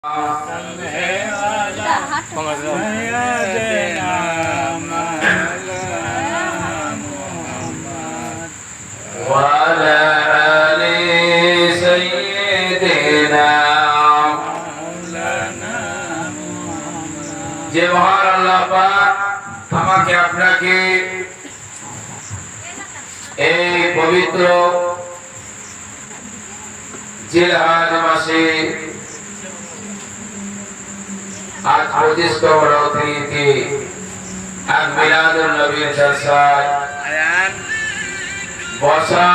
وعلى آل سيدنا যে মহান আল্লাহ পাক আমাকে আপনাকে এই পবিত্র জিলহজ মাসে আজ 25তম রাত্রিতে আজ মিলাদুন নবীর জলসায় বসা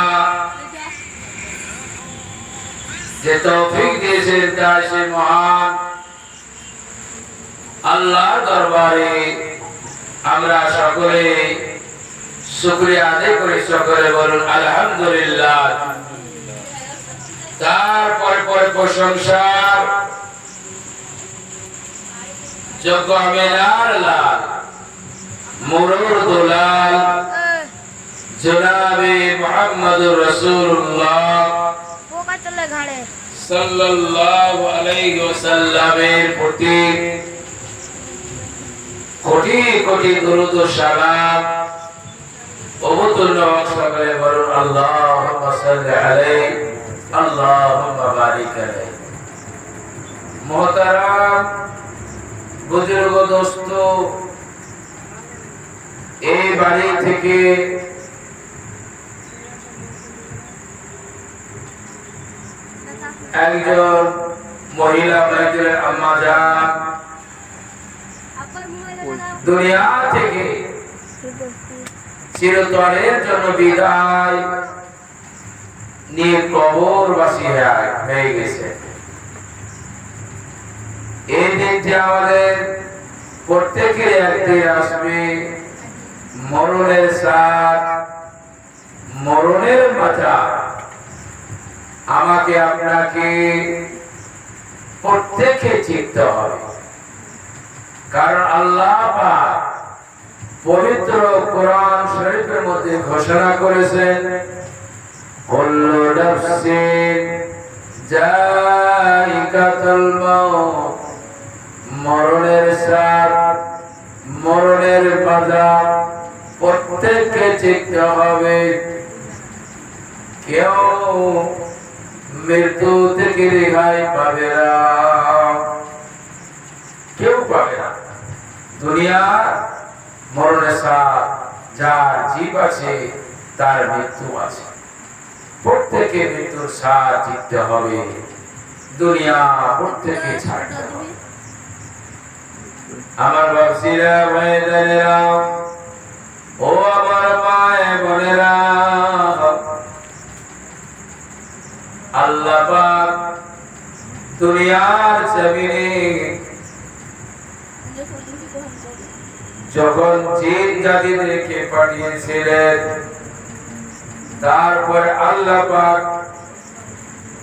যে তৌফিক দিয়েছেন তার সে মহান আল্লাহর দরবারে আমরা সকলে শুকরিয়া আদায় করি। সকলে বলুন আলহামদুলিল্লাহ। তারপরে প্রশংসার যোগ্য আমিনার লাল মুরুর দুলাল জনাবে মুহাম্মদুর রাসূলুল্লাহ সাল্লাল্লাহু আলাইহি ওয়াসাল্লামের প্রতি কোটি কোটি দরুদ ও সালাম অবতীর্ণ সকলে বলুন আল্লাহুম্মা সাল্লি আলাইহি আল্লাহুম্মা বারিক আলাইহি। মুহতারাম বুজুর্গ দোস্ত, এই বাড়ি থেকে একজন মহিলা বাইতুলের আম্মা জান দুনিয়া থেকে চিরতরের জন্য বিদায় নিয়ে কবরবাসী হয়ে গেছে। এই দিনটি আমাদের প্রত্যেকের একদিন আসবে। মরণের সাথ মরণের মাথা আমাকে আপনাকে প্রত্যেকে চিনতে হবে, কারণ আল্লাহ পাক পবিত্র কোরআন শরীফের মধ্যে ঘোষণা করেছেন কুল্লু নাফসিন যায়িকাতুল মাউত, মরণের স্বাদ মরণের মজা প্রত্যেককে চিনতে হবে। কেউ মৃত্যু থেকে রেহাই পাবে না, কেউ পাবে না। দুনিয়া মরণের স্বাদ, যার জীব আছে তার মৃত্যু আছে। প্রত্যেকে মৃত্যুর স্বাদ জিততে হবে, দুনিয়া প্রত্যেকে ছাড়তে হবে। আমার বাপসিরা ভাইদেরা, ও আমার মায়ে বোনেরা, আল্লাহ পাক দুনিয়ার জমিনে যখন জিন জাতিদেরকে পাঠিয়েছিলেন, তারপরে আল্লাহ পাক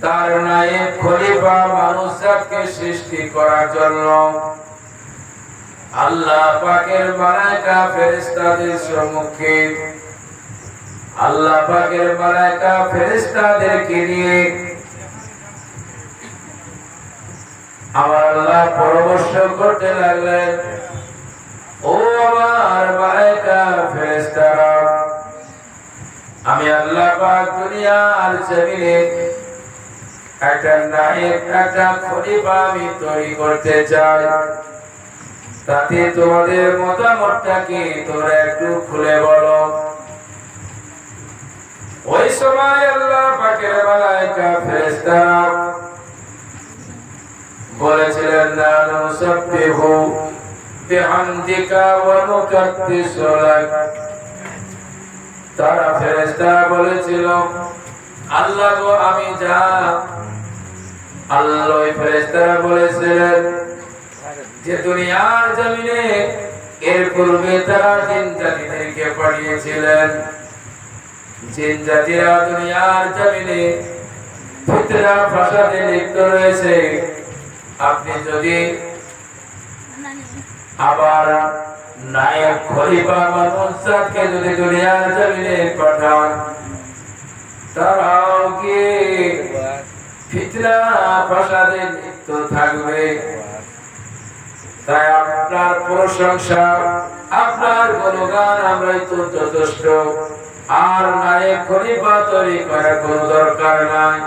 তার নায়েব খলিফা মানুষকে সৃষ্টি করার জন্য আল্লাহ পাকের মালায়েকা ফেরেশতাদের সম্মুখে আল্লাহ পাকের মালায়েকা ফেরেশতাদেরকে নিয়ে আমার আল্লাহ পরামর্শ করতে লাগলেন, ও আমার মালায়েকা ফেরেশতারা, আমি আল্লাহ পাক দুনিয়ার জমিনে একটা নায়েব, একটা খলিফা আমি তৈরি করতে চাই। তাতে তোমাদের মতামতটা কি তোমরা একটু খুলে বলো। ওই সময় আল্লাহ পাকের মালায়েকা ফেরেশতারা বলেছিলেন, নানু সাব্বিহু বিহামদিকা ওয়া নুকাদ্দিসু লাক। তারা ফেরেশতারা বলেছিল, আল্লাহ গো আমি যা। আল্লাহ ওই ফেরেশতারা বলেছিলেন যে দুনিয়ার জমিনে এর পূর্বে তারা জিন জাতিদেরকে পাঠিয়েছিলেন। জিন জাতিরা দুনিয়ার জমিনে ফিতরা ফাসাদে লিপ্ত রয়েছে। আপনি যদি আবার নায়েব খলিফা মানুষকে যদি দুনিয়ার জমিনে পাঠান, তারাও কি ফিতনা ফাসাদে লিপ্ত থাকবে। তাই আপনার প্রশংসা, আপনার গুণগান আমরাই তো যথেষ্ট, আর নায়েব খলিফা তৈরি করার কোনো দরকার নাই।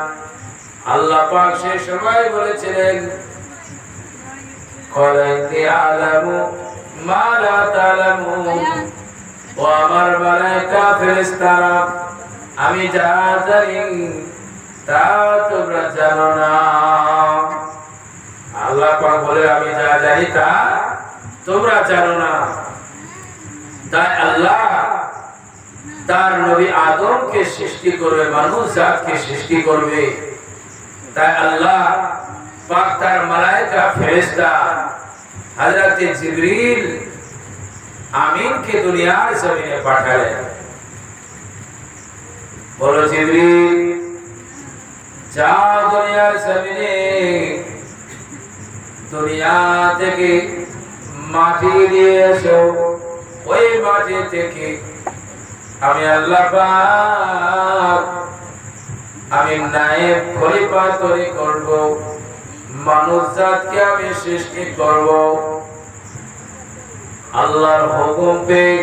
আল্লাহ পাক সেই সময় বলেছিলেন, কলাইতি আলামু মা লা তালামুন, ও আমার মালায়েকা ফেরেশতারা, আমি যা জানি তা তোমরা জানো না। আল্লাহ পাক বলে, আমি যা জানি তা তোমরা জানো না। তাই আল্লাহ তার নবী আদমকে সৃষ্টি করবে, মানুষ জাতকে সৃষ্টি করবে। তাই আল্লাহ পাক তার মালায়েকা ফেরেশতা হযরত জিবরিল আমিনকে দুনিয়ার জমিনে পাঠালেন। বলো জিবরিল, যাও দুনিয়ার জমিনে, দুনিয়া থেকে মাটি নিয়ে এসো। ওই মাটি থেকে আমি আল্লাহ পাক আমি নায়েব খলিফা তৈরি করব, মানুষ জাতকে আমি সৃষ্টি করব। আল্লাহর হুকুম পেয়ে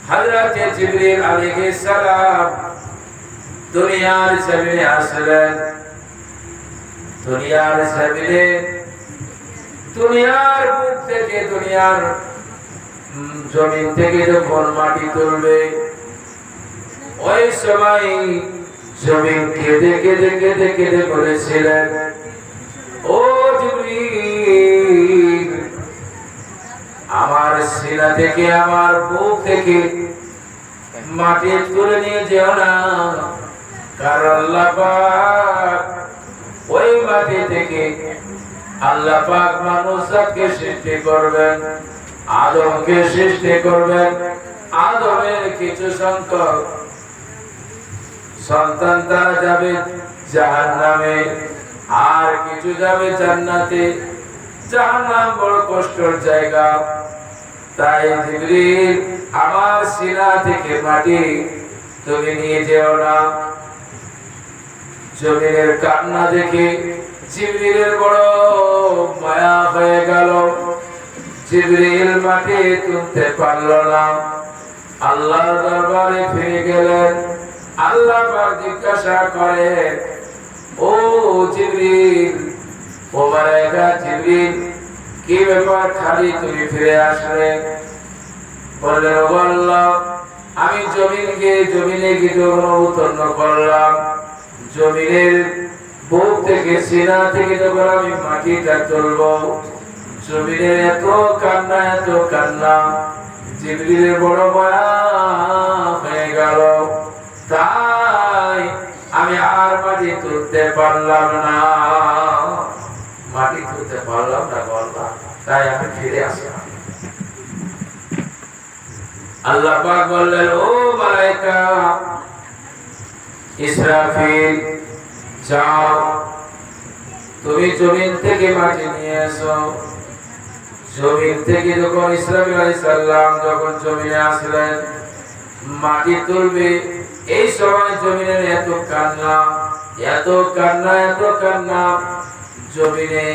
হযরত জিবরিল আলাইহিস সালাম দুনিয়ার জমিনে আসলেন। দুনিয়ার জমিনে, দুনিয়ার বুক থেকে, দুনিয়ার জমিন থেকে যখন মাটি তুলবে, ওই সময় জমিন কেঁদে কেঁদে কেঁদে কেঁদে বলেছিলেন, ও জিবরিল, আমার সিনা থেকে, আমার বুক থেকে মাটি তুলে নিয়ে যেও না, কারণ আল্লাহ পাক ওই মাটি থেকে আল্লাহ পাক মানুষকে সৃষ্টি করবেন, আদমকে সৃষ্টি করবেন। আদমের কিছু সংখ্যক সন্তান তারা যাবে জাহান্নামে, আর কিছু যাবে জান্নাতে। জাহান্নাম বড় কষ্টের জায়গা। তাই জিবরিল, আমার সিনা থেকে মাটি তুমি নিয়ে যেও না। জমিনের কান্না দেখে জিবরিলের বড় মায়া হয়ে গেল। জিবরিল মাটি তুলতে পারল না। আল্লাহর দরবারে ফিরে গেলেন। আল্লাহ পাক জিজ্ঞাসা করে, ও জিবরিল, ও মালায়েকা জিবরিল, কি ব্যাপার, খালি তুমি ফিরে আসলে? বললেন, ও আল্লাহ, আমি জমিনে গিয়ে উত্তন্ন করলাম। জমিনের বুক থেকে, সিনা থেকে যখন আমি মাটিটা তুলব, জমিনের এত কান্না, এত কান্না, জিবরিলের বড় মায়া হয়ে গেল। তাই আমি আর মাটি তুলতে পারলাম না, মাটি তুলতে পারলাম না বললাম। তাই আমি ফিরে আসলাম। আল্লাহ পাক বললেন, ও মালায়েকা ইসরাফিল, যাও তুমি জমিন থেকে মাটি নিয়ে এসো। জমিন থেকে যখন ইসরাফিল আলাইহিস সালাম যখন জমিনে আসলেন, মাটি তুলবে, এই সময় জমিনের এত কান্না, এত কান্না, এত কান্না। জমিনে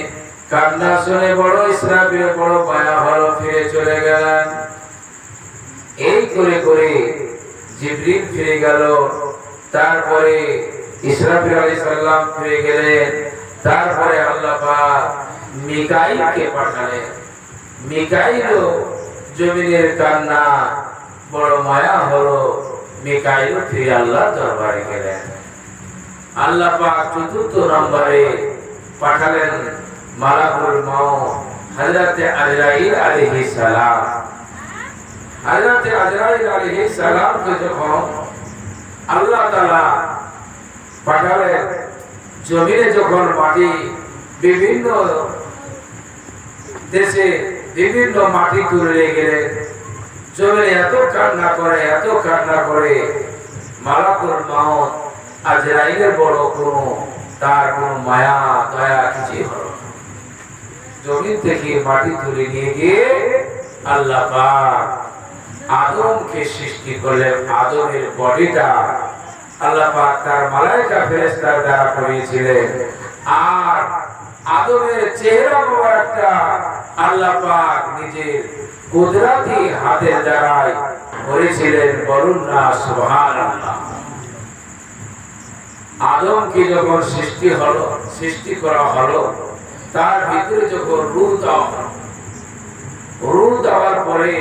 কান্না শুনে বড় ইসরাফিলের বড় মায়া হলো, ফিরে চলে গেলেন। এই করে করে জিবরিল ফিরে গেল। তারপরে ইসরাফিল আলাইহিস সালাম ফিরে গেলেন। তারপরে আল্লাহ পাক মিকাইলকে পাঠালেন। মিকাইল জমিনের কান্না বড় মায়া হলো, মিকাইল ফিরে আল্লাহর দরবারে গেলেন। আল্লাহ পাক চতুর্থ নম্বরে পাঠালেন মালাকুল মউত হযরত আজরাইল আলাইহিস সালাম। হযরত আজরাইল আলাইহিস সালামকে যখন আল্লাহ তাআলা পাঠালেন, জমিনে যখন মাটি বিভিন্ন দেশে বিভিন্ন মাটি তুলে গেলেন, জমিনে এত কান্না করে, এত কান্না করে, মালাকুল মউত আজরাইলের বড় কোনো তার কোনো মায়া দয়া কিছু হলো। জমিন থেকে মাটি তুলে নিয়ে গিয়ে আল্লাহ পাক আদমকে সৃষ্টি করলেন। আদমের বডিটা আল্লাহ পাক তার মালায়েকা ফেরেশতার দ্বারা করিয়েছিলেন। আদমের চেহারা মোবারকটা আল্লাহ পাক নিজের কুদরতি হাতের দ্বারাই করেছিলেন। বলুন না সুবহানাল্লাহ। আদমকে যখন সৃষ্টি করা হলো, তার ভিতরে যখন রূহ দেওয়ার পরে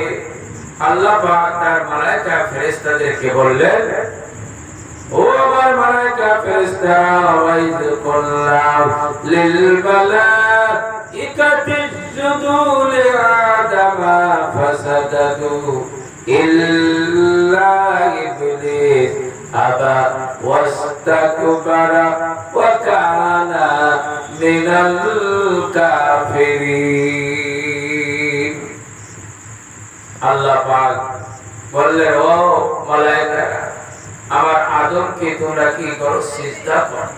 আল্লাহ পাক তার মালায়েকা ফেরেশতাদেরকে বললেন, ও আমার মালায়েকা ফেরেশতারা, ওয়াইদ কুল্লাম লিল মালাইকাতি ইসজুদু লিআদামা ফাসাদাদু ইল্লা ইবলিস আবা ওয়াস্তাকবারা ওয়া কানা মিনাল কাফিরিন। আল্লাহ পাক বললেন, ও মালায়েকারা, আমার আদমকে তোমরা কি করো? সিজদা করো।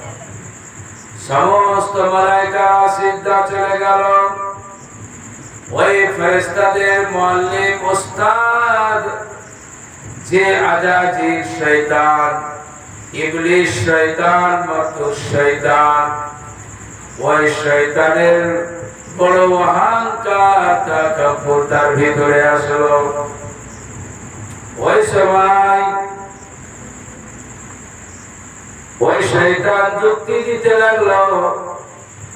সমস্ত মালায়েকা সিজদা চলে গেল। ওই ফেরেশতাদের মুআল্লিম উস্তাদ যে আজাজিল শয়তান, ইবলিস শয়তান, মাতুস শয়তান, ওই শয়তানের বড় অহংকার, তাকাব্বুর তার ভিতরে আসলো। ওই সময় ওই শয়তান যুক্তি দিতে লাগলো,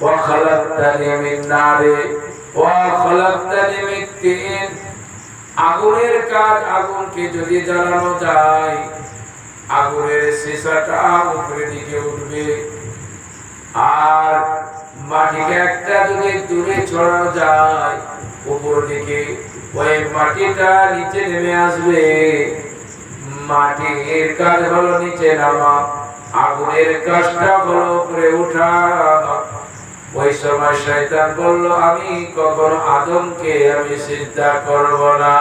ওয়া খালাকতানি মিন নারে ওয়া খালাকতানি মিন তিন। আগুনের কাজ, আগুনকে যদি জ্বালানো যায়, আগুনের শিশাটা উপরের দিকে উঠবে, আর মাটিকে একটা যদি দূরে ছড়ানো যায় উপর দিকে, ওই মাটিটা নিচে নেমে আসবে। মাটির কাজ হলো নিচে নামা, আগুনের কাজটা হলো উপরে উঠা। ওই সময় শয়তান বলল, আমি কখনো আদমকে আমি সিজদা করব না,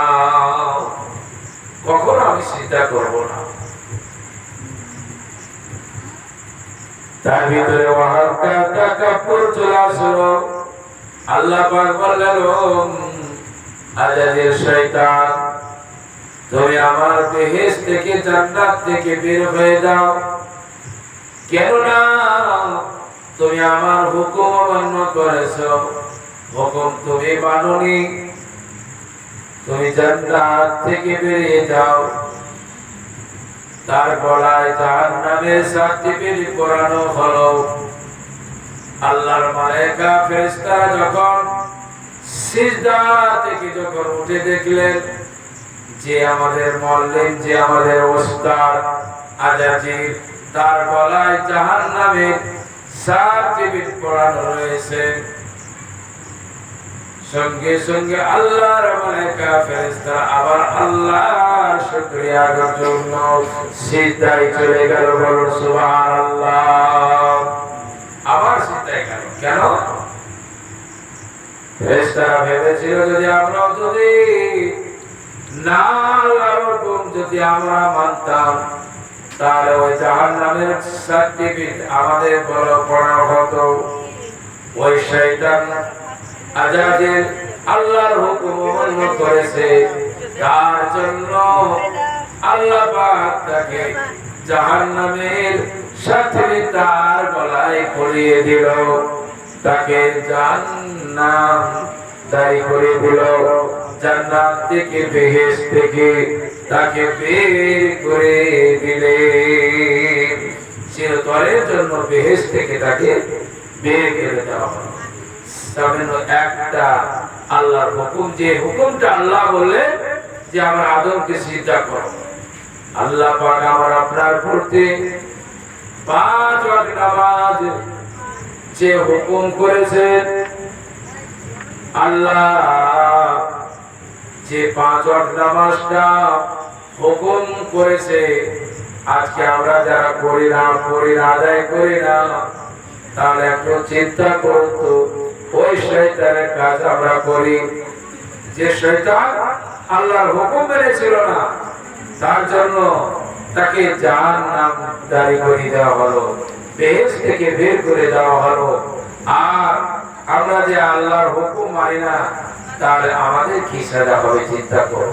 কখনো আমি সিজদা করব না। তার ভিতরে অহংকার, তাকাব্বুর চলে আসলো। আল্লাহ পাক বললেন, ও আজাজিল শয়তান, তুমি আমার বেহেশত থেকে, জান্নাত থেকে বের হয়ে যাও। কেননা তুমি আমার হুকুম অমান্য করেছো। হুকুম তুমি মানোনি, তুমি জান্নাত থেকে বেরিয়ে যাও। তার গলায় জাহান্নামের সার্টিফিকেট পরানো হলো। আল্লাহর মালায়েকা ফেরেশতারা যখন সিজদা থেকে যখন উঠে দেখলেন যে আমাদের মুআল্লিম, যে আমাদের ওস্তাদ আজাজিল, তার গলায় জাহান্নামের সার্টিফিকেট পরানো রয়েছে, সঙ্গে সঙ্গে আল্লাহর মালায়েকা ফেরেশতারা আবার আল্লাহর শুকরিয়ার জন্য সিজদায় চলে গেল। বলুন সুবহানাল্লাহ। আবার সিজদায় গেল। কেন? ফেরেশতারা ভেবেছিল, যদি আমরা না আল্লাহর হুকুম যদি আমরা মানতাম, তাহলে ওই জাহান্নামের সার্টিফিকেট আমাদের পড়া হতো। ওই শয়তান আজাজিল আল্লাহর হুকুম অমান্য করেছে, তার জন্য আল্লাহ পাক তাকে জাহান্নামের সার্টিফিকেট তার গলায় পরিয়ে দিল, তাকে জাহান্নাম দায়ী করে দিল। জান্নাত থেকে, বেহেশত থেকে তাকে বের করে দিলেন। চিরতরের জন্য বেহেশত থেকে তাকে বের করে দেওয়া হলো। সামান্য একটা আল্লাহর হুকুম, যে হুকুমটা আল্লাহ বললেন যে আমার আদমকে সিজদা করো। আল্লাহ পাক আমার আপনার প্রতি 5 ওয়াক্ত নামাজ যে হুকুম করেছেন, আল্লাহ যে 5 ওয়াক্ত নামাজটা হুকুম করেছে, আজকে আমরা যারা করি না, আদায় করি না, তাহলে একটু চিন্তা করতো ওই শয়তানের কাজ আমরা করি। যে শয়তান আল্লাহর হুকুম মেনেছিল না, তার জন্য তাকে জাহান্নাম দায়ী করে দেওয়া হলো, বেহেশত থেকে বের করে দেওয়া হলো। আর আমরা যে আল্লাহর হুকুম মানি না, তাহলে আমাদের কি সাজা হবে চিন্তা করো।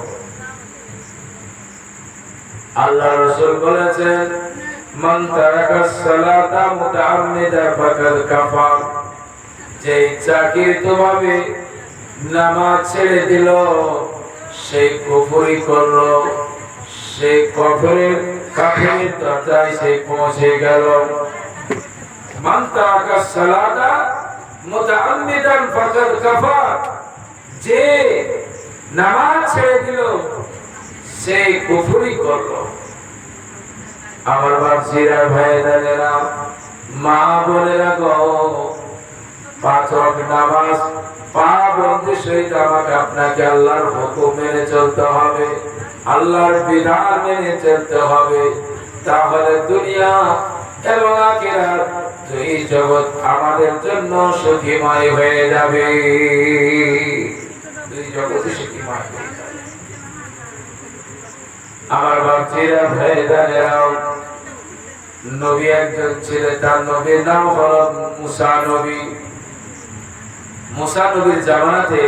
আল্লাহ রাসূল বলেছেন, মান তারাকাস সালাতা মুতাআম্মিদান ফাকাদ কাফার। যে ইচ্ছাকৃত ভাবে নামাজ ছেড়ে দিল সে কুফরি করলো, সে কাফেরের দরজায় সে পৌঁছে গেল। মান তারাকা সালাতা মুতাআম্মিদান ফাকাদ কাফার, যে নামাজ ছেড়ে দিল সে কুফরি করলো। আমার বাপজিরা ভাইয়েরা মা বোনেরা গো, পাঁচ ওয়াক্ত নামাজ পাবন্দি সহিত আমাকে আপনাকে আল্লাহর হুকুম মেনে চলতে হবে, আল্লাহর বিধান মেনে চলতে হবে। তাহলে দুনিয়া এবং আখিরাত দুই জগৎ আমাদের জন্য সুখময় হয়ে যাবে, দুই জগৎ সুখময় হয়ে যাবে। আমার বাপজিরা ভাইয়েরা, নবী একজন ছিলেন, তার নবীর নাম হলো মুসা নবী। মুসা নবীর জামানাতে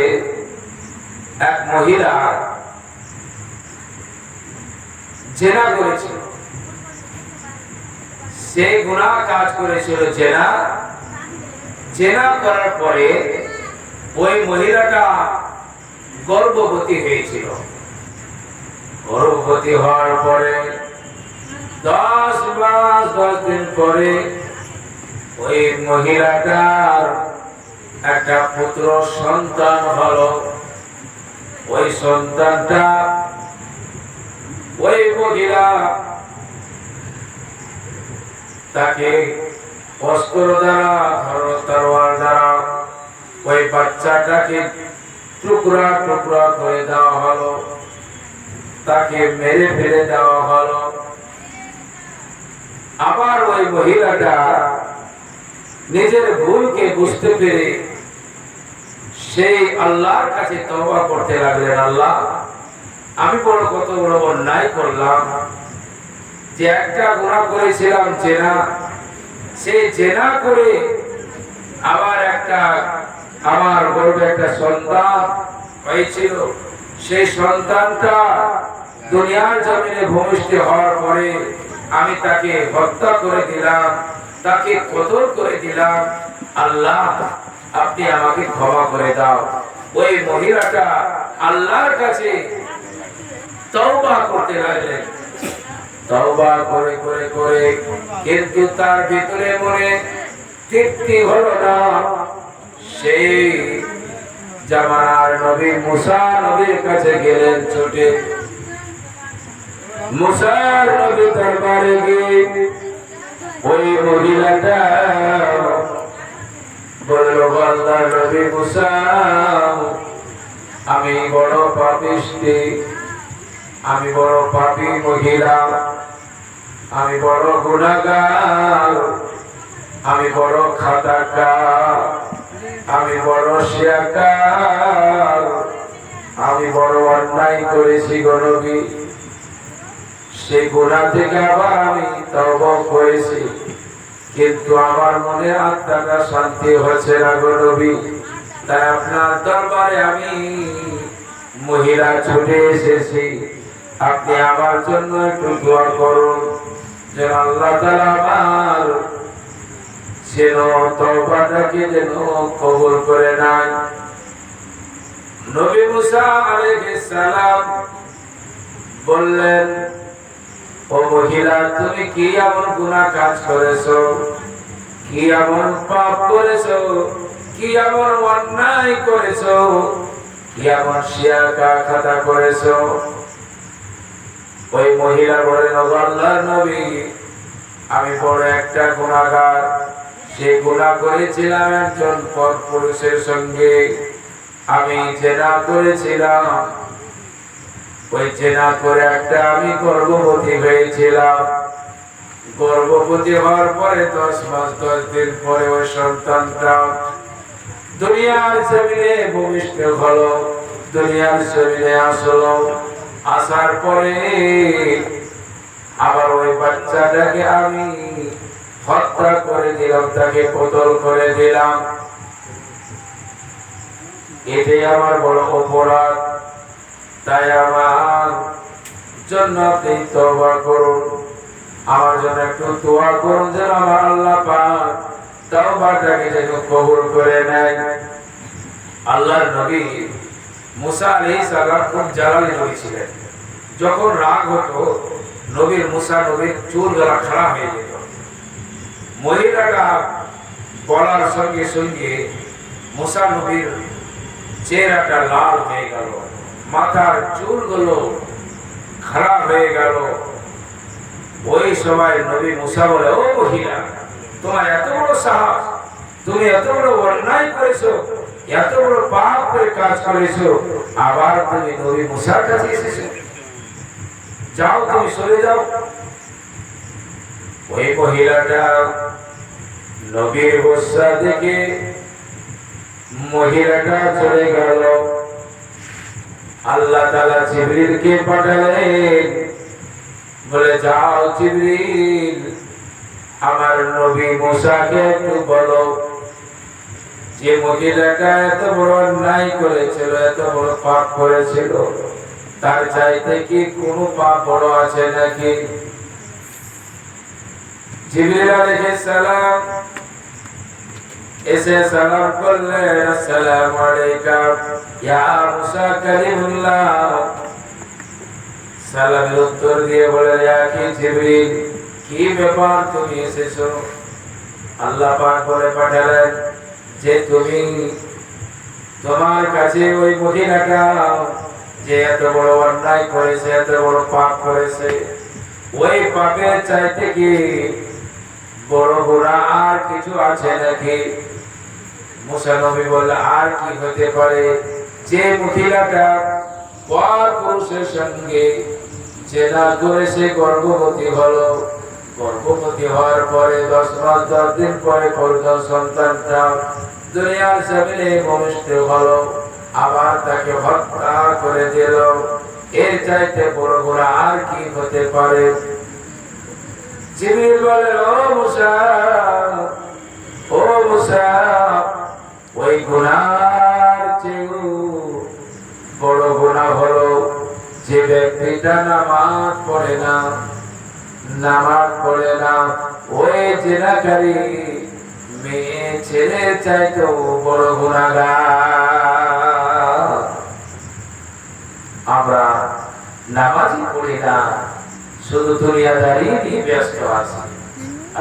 এক মহিলা জেনা করেছিল, সে গুনাহ কাজ করেছিল জেনা করার পরে ওই মহিলাটা গর্ভবতী হয়েছিল। গর্ভবতী হওয়ার পরে 10 মাস 10 দিন পরে ওই মহিলাটার একটা পুত্র সন্তান হলো। ওই সন্তানটা ওই মহিলা তাকে অস্ত্র দ্বারা তরোয়াল দ্বারা ওই বাচ্চাটাকে টুকরা টুকরা করে দেওয়া হলো, তাকে মেরে ফেলে দেওয়া হলো। আবার ওই মহিলাটা নিজের ভুলকে বুঝতে পেরে সেই আল্লাহর কাছে তওবা করতে লাগলেন, আল্লাহ আমি কত বড় অন্যায় করলাম, যে একটা গুনাহ করেছিলাম জেনা, সেই জেনা করে আবার আমার গর্ভে একটা সন্তান হয়েছিল, সেই সন্তানটা দুনিয়ার জমিনে ভূমিষ্ঠ হওয়ার পরে আমি তাকে হত্যা করে দিলাম, তাকে কতল করে দিলাম, আল্লাহ আপনি আমাকে ক্ষমা করে দাও। ওই মহিলাটা আল্লাহর কাছে তওবা করতে লাগলেন, তওবা করে করে করে, কিন্তু তার ভিতরে মনে তৃপ্তি হলো না। সেই জামানার নবী মুসা নবীর কাছে গেলেন ছুটে। মুসা নবী দরবারে গিয়ে ওই মহিলাটা বলল, আল্লাহর নবী মুসা, আমি বড় পাপিষ্টি, আমি বড় পাপী মহিলা, আমি বড় গুনাহগার, আমি বড় খাতাকার, আমি বড় শিয়াকার, আমি বড় অন্যায় করেছি গো নবী। সেই গুনাহ থেকে আবার আমি তওবা করেছি, কিন্তু আমার মনে আত্মাটা শান্তি হচ্ছে না গো নবী। তাই আপনার দরবারে আমি মহিলা ছুটে এসেছি, আপনি আমার জন্য একটু দোয়া করুন, যেন আল্লাহ তাআলা আমার যেন তওবাটাকে যেন কবুল করে নেয়। নবী মুসা আলাইহিস সালাম বললেন, ও মহিলা, তুমি কি এমন গুনাহ কাজ করেছো, কি এমন পাপ করেছো, কি এমন অন্যায় করেছো, কি এমন শিয়াকা করেছো? ওই মহিলা বলেন, ও আল্লাহর নবী, আমি বড় একটা গুনাহগার, সে গুনাহ করেছিলাম একজন পরপুরুষের সঙ্গে, আমি জেনা করেছিলাম, ওই জেনা করে একটা আমি গর্ভবতী হয়েছিলাম। গর্ভবতী হওয়ার পরে 10 মাস 10 দিন পরে ওই সন্তানটা দুনিয়ার জমিনে ভূমিষ্ঠ হলো, দুনিয়ার জমিনে আসলো। আসার পরে আবার ওই বাচ্চাটাকে আমি হত্যা করে দিলাম, তাকে কতল করে দিলাম। এটাই আমার বড় অপরাধ। তাই আমার জন্য আপনি তওবা করুন, আমার জন্য একটু দোয়া করুন, যেন আমার আল্লাহ পাক তওবাটাকে যেন কবুল করে নেয়। আল্লাহর নবী মুসা আলাইহিস সালাম খুব জালালি নবী ছিলেন। যখন রাগ হতো নবীর নবীর চুল গলা খাড়া হয়ে যেত। মহিলারা বলার সঙ্গে সঙ্গে মুসা নবীর চেহারাটা লাল হয়ে গেল, মাথার চুলগুলো খারাপ হয়ে গেল। ওই সময় নবী মুসা বলে, ও মহিলা, তোমার এত বড় সাহস, তুমি এত বড় অন্যায় করেছো, এত বড় পাপ করে কাজ করেছো, আবার তুমি নবী মুসার কাছে এসেছো, যাও তুমি চলে যাও। ওই মহিলাটা নবীর গোসা দেখে মহিলাটা চলে গেল। আল্লাহ তাআলা জিবরিলকে পাঠালেন, বলে যাও জিবরিল, আমার নবী মুসাকে একটু বলো যে মহিলাটা এত বড় অন্যায় করেছিল, এত বড় পাপ করেছিল, তার চাইতে কি কোনো পাপ বড় আছে নাকি? জিবরিল আলাইহিস সালাম এসে সালাম করলেন, আসসালামু আলাইকা ইয়া মুসা কালিমুল্লাহ। সালামের উত্তর দিয়ে বলে, ইয়া কি জিবরিল, কি ব্যাপার তুমি এসেছো? আল্লাহ পাক বলে পাঠালেন যে তুমি তোমার কাছে ওই মহিলাটা যে এত বড় অন্যায় করেছে, এত বড় পাপ করেছে, ওই পাপের চাইতে কি বড় গুনাহ আর কিছু আছে নাকি? মুসা নবী বললেন, আর কি হতে পারে? যে মহিলাটা পর পুরুষের সঙ্গে জেনা করে সে গর্ভবতী হলো, গর্ভবতী হওয়ার পরে 10 মাস 10 দিন পরে প্রথম সন্তানটা দুনিয়ার জমিনে ভূমিষ্ঠ হলো, আবার তাকে হত্যা করে দিল, এর চাইতে বড় গুনাহ আর কি হতে পারে? জিবরিল বলে, ও মুসা, ওই গুনার চেয়েও বড় গুনাহ হলো যে ব্যক্তিটা নামাজ পড়ে না, ওই জিনাকারী মেয়ে ছেলে চাইতেও বড় গুনাহগার। আমরা নামাজই পড়ি না, শুধু দুনিয়াদারি নিয়ে ব্যস্ত আছি।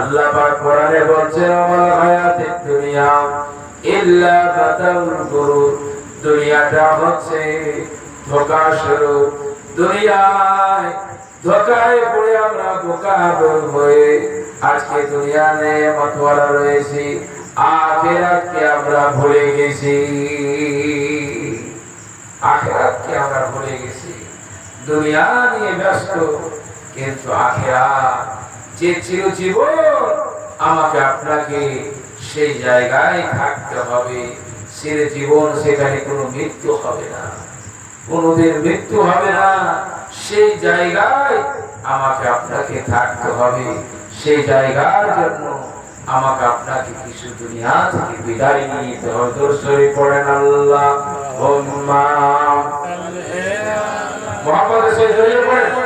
আল্লাহ পাক কোরআনে বলছেন, ওয়াল হায়াতুদ দুনিয়া ইল্লা মাতাউল গুরুর, দুনিয়াটা হচ্ছে ধোঁকা স্বরূপ। দুনিয়ায় ধোঁকায় পড়ে আমরা বোকা হয়ে আজকে দুনিয়া নেয়ামতওয়ালা রয়েছি, আখিরাতকে আমরা ভুলে গেছি। আখিরাতকে আমরা ভুলে গেছি, দুনিয়া নিয়ে ব্যস্ত, কিন্তু আখিরাত যে চিরজীবন আমাকে আপনাকে সেই জায়গায় থাকতে হবে, চিরজীবন সেখানে কোনো মৃত্যু হবে না, কোনোদিন মৃত্যু হবে না, সেই জায়গায় আমাকে আপনাকে থাকতে হবে। সেই জায়গার জন্য আমাকে আপনাকে কিছু দুনিয়া থেকে বিদায় নিতে হবে। দরুদ পড়েন আল্লাহুম্মা মুহাম্মদ সাল্লাল্লাহু আলাইহি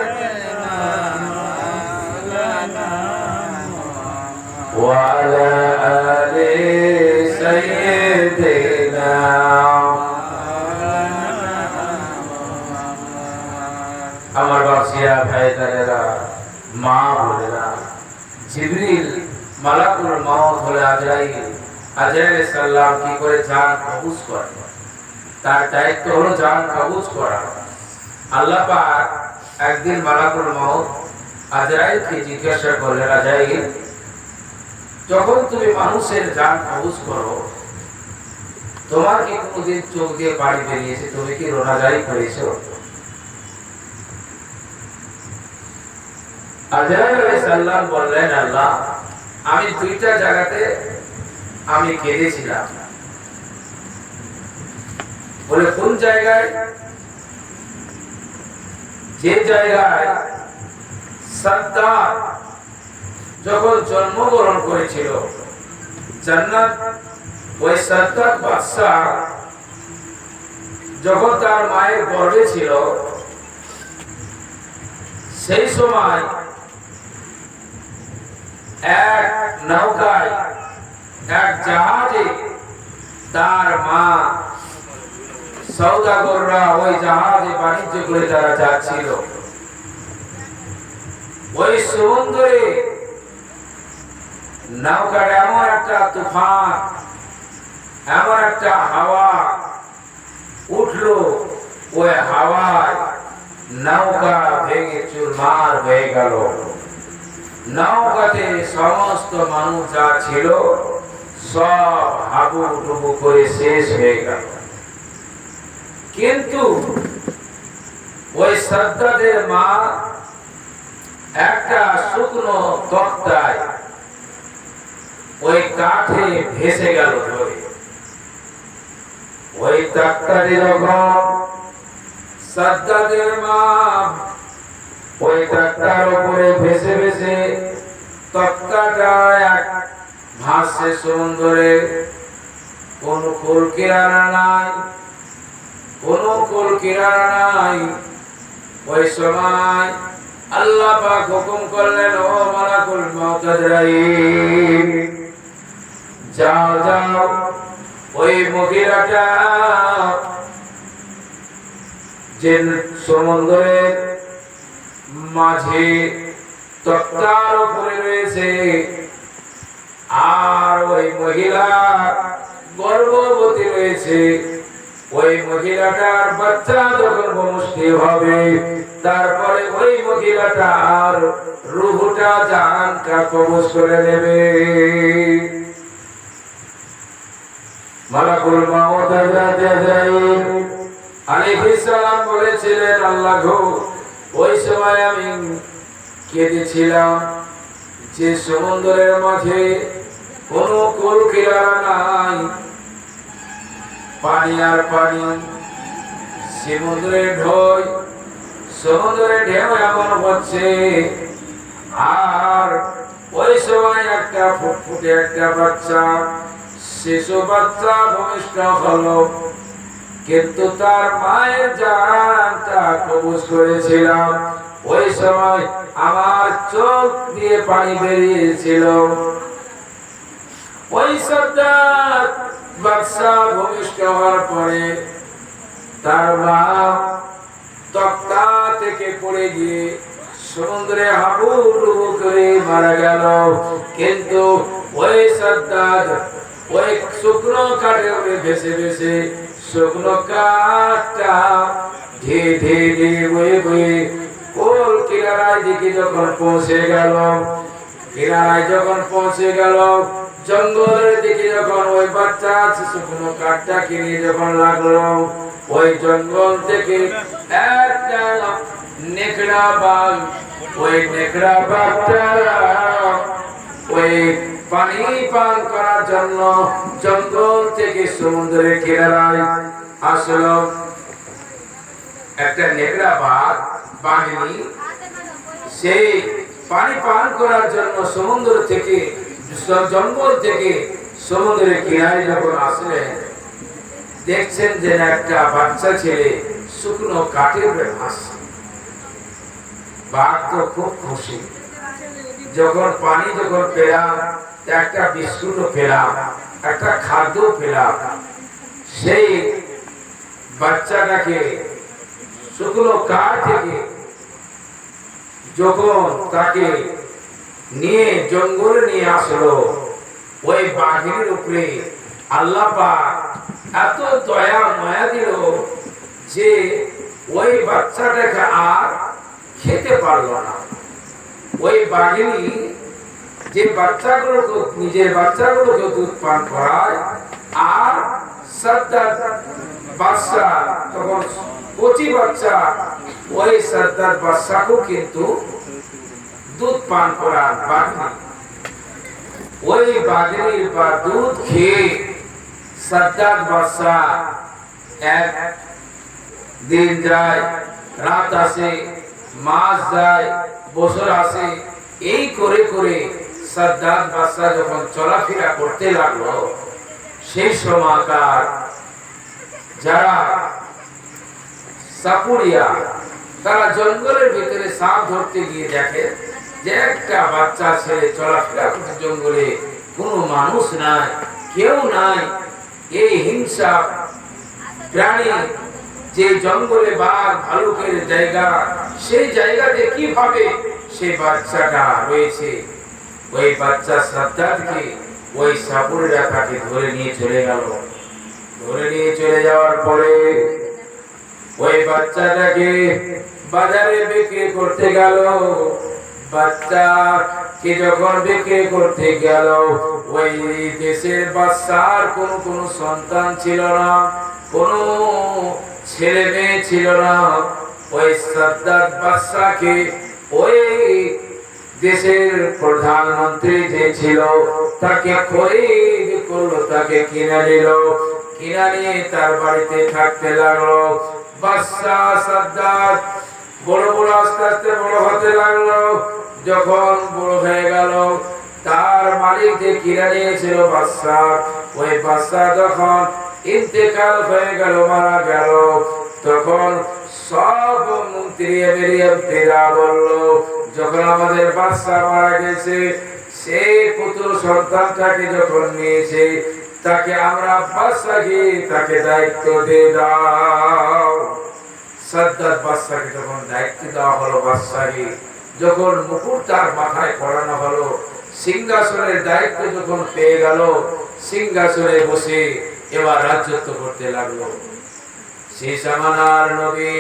ওয়া আলা আলি সাইয়্যিদিনা। আমার বাপসিয়া ভাইদারেরা, মা বোনেরা, জিবরিল মালাকুল মউত হলে আজরাইল সাল্লাম কি করে জান কবজ করে, তার দায়িত্ব হলো জান কবজ করা। আল্লাহ পাক একদিন মালাকুল মউত আজরাইলকে জিজ্ঞাসা করলেন, আজরাইল, যখন তুমি মানুষের জান কবজ করো, তোমার কি কোনদিন চোখ দিয়ে পানি বেরিয়েছে? তুমি কি রোনাজারি করেছো? আজরাইল আলাইহিস সালাম বললেন, আল্লাহ, আমি দুইটা জায়গাতে আমি কেঁদেছিলাম। বলে, কোন জায়গায়? যে জায়গায় সাদ্দাত যখন জন্মগ্রহণ করেছিল জান্নাত, ওই সাদ্দাত বাদশা যখন তার মায়ের গর্ভে ছিল, সেই সময় এক নৌকায় এক জাহাজে তার মা সওদাগররা ওই জাহাজে বাণিজ্য করে তারা যাচ্ছিল। ওই সমুদ্রে নৌকার এমন একটা তুফান, এমন একটা হাওয়া উঠলো, ওই হাওয়ায় নৌকা ভেঙে চুরমার হয়ে গেল। নৌকাতে সমস্ত মানুষ যা ছিল সব হাবুডুবু করে শেষ হয়ে গেল। কিন্তু ওই সাদ্দাদের মা একটা শুকনো তক্তায় ওই কাঠে ভেসে গেল ধরে। ওই তক্তাটি যখন সাদ্দাদের মা ওই তক্তার উপরে ভেসে ভেসে তক্তাটা এক ভাসছে সমুদ্রে, কোন কুল কিনারা নাই, কোন কুল কিনারা নাই। ওই সময় আল্লাহ পাক হুকুম করলেন, ও মালাকুল মউত আজরাইল, যাও যাও ওই মহিলাটা যে সমুদ্রের মাঝে তক্তার উপরে রয়েছে, আর ওই মহিলা গর্ভবতী রয়েছে, ওই মহিলাটার বাচ্চা যখন মুষ্টি হবে তারপরে ওই মহিলাটার রূহটা জানটা কবজ করে নেবে। মালাকুল মউত আজরাইল আলাইহিস সালাম বলেছিলেন, আল্লাহ গো, ওই সময় আমি কেঁদেছিলাম যে সমুদ্রের মাঝে কোনো কুল কিনারা নাই, পানি আর পানি, সমুদ্রের ঢেউ, সমুদ্রের ঢেউ এমন হচ্ছে। আর ওই সময় একটা ফুটফুটে একটা বাচ্চা, শিশু বাচ্চা ভূমিষ্ঠ হলো, কিন্তু তার মায়ের জানটা কবজ করেছিলাম। ওই সময় আমার চোখ দিয়ে পানি বেরিয়েছিল। ওই সাদ্দাত বাদশা ভূমিষ্ঠ হওয়ার পরে তার মা তক্তা থেকে পড়ে গিয়ে সমুদ্রে হাবুডুবু করে মারা গেল। কিন্তু ওই সাদ্দাত ওই শুকনো কাঠে ভেসে ভেসে শুকনো কাঠটা ধীরে ধীরে বয়ে বয়ে কোল কিনারায় দিকে যখন পৌঁছে গেল, কিনারায় যখন পৌঁছে গেল, জঙ্গলের দিকে যখন ওই বাচ্চা শুকনো কাঠটা কিনে যখন লাগলো, ওই জঙ্গল থেকে একটা নেকড়া বাঘ, ওই নেকড়া বাঘটা ওই পানি পান করার জন্য জঙ্গল থেকে সমুদ্রের কিনারায় আসলো। একটা নেকড়া বাঘ বাঘিনী সেই পানি পান করার জন্য সমুদ্র থেকে জঙ্গল থেকে সমুদ্রের কিনারে যখন আসলেন, দেখছেন যে একটা বাচ্চা ছেলে শুকনো কাঠের উপরে ভাসছে। বাঘ তো খুব খুশি, যখন পানি যখন পেলাম, একটা বিস্কুটও পেলাম, একটা খাদ্য পেলাম। সেই বাচ্চাটাকে শুকনো কাঠ থেকে যখন তাকে নিয়ে জঙ্গলে নিয়ে আসলো, ওই বাঘের উপরে আল্লাহ পাক এত দয়া মায়া দিল যে ওই বাচ্চাটাকে আর খেতে পারলো না। ওই বাঘিনী যে বাচ্চাগুলোকে, নিজের বাচ্চাগুলোকে দুধ পান করায়, আর সাদ্দাত বাদশা তখন কচি বাচ্চা, ওই সাদ্দাত বাদশাকেও কিন্তু দুধ পান করার বাঘিনী। ওই বাঘিনীর বা দুধ খেয়ে সাদ্দাত বাদশা এক দিন যায়, রাত আসে, মাস যায়, বছর আসে, এই করে করে সাদ্দাত বাদশা যখন চলাফেরা করতে লাগলো, সেই সময়কার যারা সাপুরিয়া তারা জঙ্গলের ভিতরে সাপ ধরতে গিয়ে দেখে যে একটা বাচ্চা ছেলে চলাফেরা করছে জঙ্গলে, কোনো মানুষ নাই, কেউ নাই। এই হিংসা প্রাণী, যে জঙ্গলে বাঘ ভালুকের জায়গা, সেই জায়গাতে কিভাবে সেই বাচ্চাটা রয়েছে, ওই বাচ্চা সাদ্দাতকে ওই সাপুরেরা তাকে ধরে নিয়ে চলে গেল। ধরে নিয়ে চলে যাওয়ার পরে ওই বাচ্চাটাকে বাজারে বিক্রি করতে গেল। বাচ্চাকে যখন বিক্রি করতে গেল, ওই দেশের বাচ্চার কোন সন্তান ছিল না, কোন ছেলে মেয়ে ছিল না। ওই সাদ্দাত বাদশাকে ওই দেশের প্রধানমন্ত্রী যে ছিল তাকে খরিদ করলো, তাকে কিনে নিল। কিনে নিয়ে তার বাড়িতে থাকতে লাগলো। বাদশা সাদ্দাত বড় বড় আস্তে আস্তে বড় হতে লাগলো। যখন বড় হয়ে গেল, তার মালিক যে কিনে নিয়েছিল বাদশা, ওই বাদশা যখন ইন্তেকাল হয়ে গেল, মারা গেল, তখন সব মন্ত্রী বেরিয়ে বলল, যখন আমাদের বাদশা মারা গেছে, সেই পুত্র সন্তানটাকে যখন নিয়েছে, তাকে আমরা বাদশাকে তাকে দায়িত্ব দিয়ে দাও। সাদ্দাত বাদশাকে যখন দায়িত্ব দেওয়া হলো, বাদশাকে যখন মুকুট তার মাথায় পড়ানো হলো, সিংহাসনের দায়িত্ব যখন পেয়ে গেল, সিংহাসনে বসে এবার রাজত্ব করতে লাগলো। সেই জামানার নবী,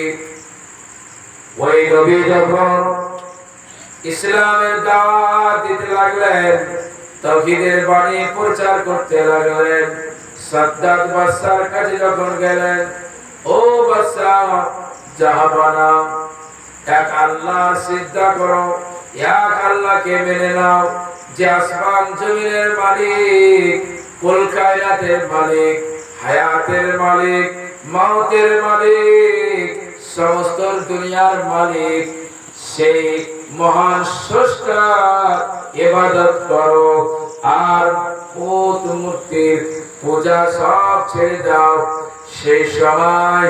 ওই নবী যখন ইসলামের দাওয়াত দিতে লাগলেন, তাওহীদের বাণী প্রচার করতে লাগলেন, সাদ্দাত বাদশার কাছে যখন গেলেন, ও বাদশা জাহাবানা, এক আল্লাহ সিজদা করো, এক আল্লাহকে মেনে নাও, যে আসমান জমিনের মালিক, কুল কায়নাতের মালিক, হায়াতের মালিক, মওতের মালিক, সমস্ত দুনিয়ার মালিক, সেই মহান স্রষ্টার ইবাদত করো। আর পুত মূর্তির পূজা সব ছেড়ে দাও। সেই সময়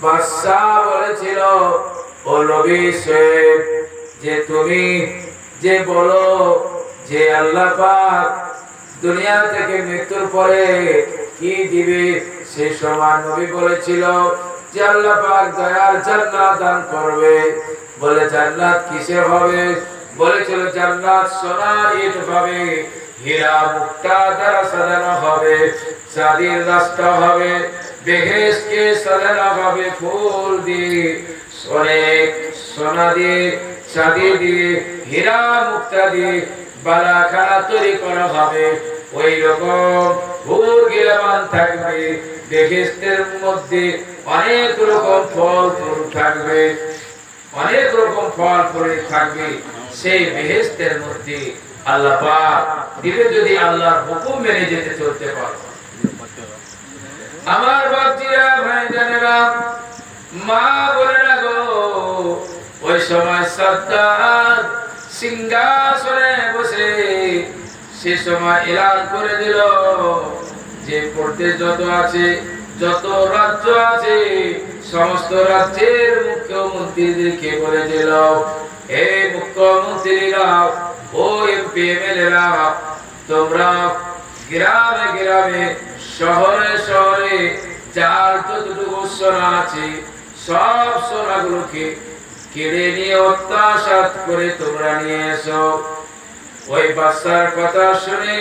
বাদশা বলেছিল, ও নবী সাহেব, যে তুমি যে বলো যে আল্লাহ পাক দুনিয়া থেকে মৃত্যুর পরে কি দিবে, সেই সময় নবী বলেছিল যে আল্লাহ পাক দয়ার জান্নাত দান করবে। বলে জান্নাত কিসে হবে? বলেছিল জান্নাত সোনার ইট হবে, হীরা মুক্তা দ্বারা সাজানো হবে, চাঁদির রাস্তা হবে, বেহেশতকে সাজানো হবে ফুল দিয়ে, অনেক সোনা দিয়ে, চাঁদি দিয়ে, হীরা মুক্তা দিয়ে বালাখানা তৈরি করা হবে। ওই রকম ভোর গিলামান থাকবে, বেহেশতের মধ্যে অনেক রকম ফল ফুল থাকবে, অনেক রকম ফল ফুল থাকবে। সেই বেহেশতের মধ্যে আল্লাহ পাক দিলে যদি আল্লাহর হুকুম মেনে যেতে চলতে পারো। আমার বাচ্চারা, ভাইজানেরা, মা বোনেরা গো, ওই সময় সাদ্দাত সিংহাসনে বসে সে সময় এলান করে দিল যে প্রদেশ যত আছে, যত রাজ্য আছে, সমস্ত রাজ্যের মুখ্যমন্ত্রীদেরকে বলে দিল, এই মুখ্যমন্ত্রীরা, ও এমপি এমএলএরা, তোমরা গ্রামে গ্রামে, শহরে শহরে যার যতটুকু সোনা আছে, সব সোনাগুলোকে কেড়ে নিয়ে অত্যাচার করে তোমরা নিয়ে এসো। ওই বাদশার কথা শুনে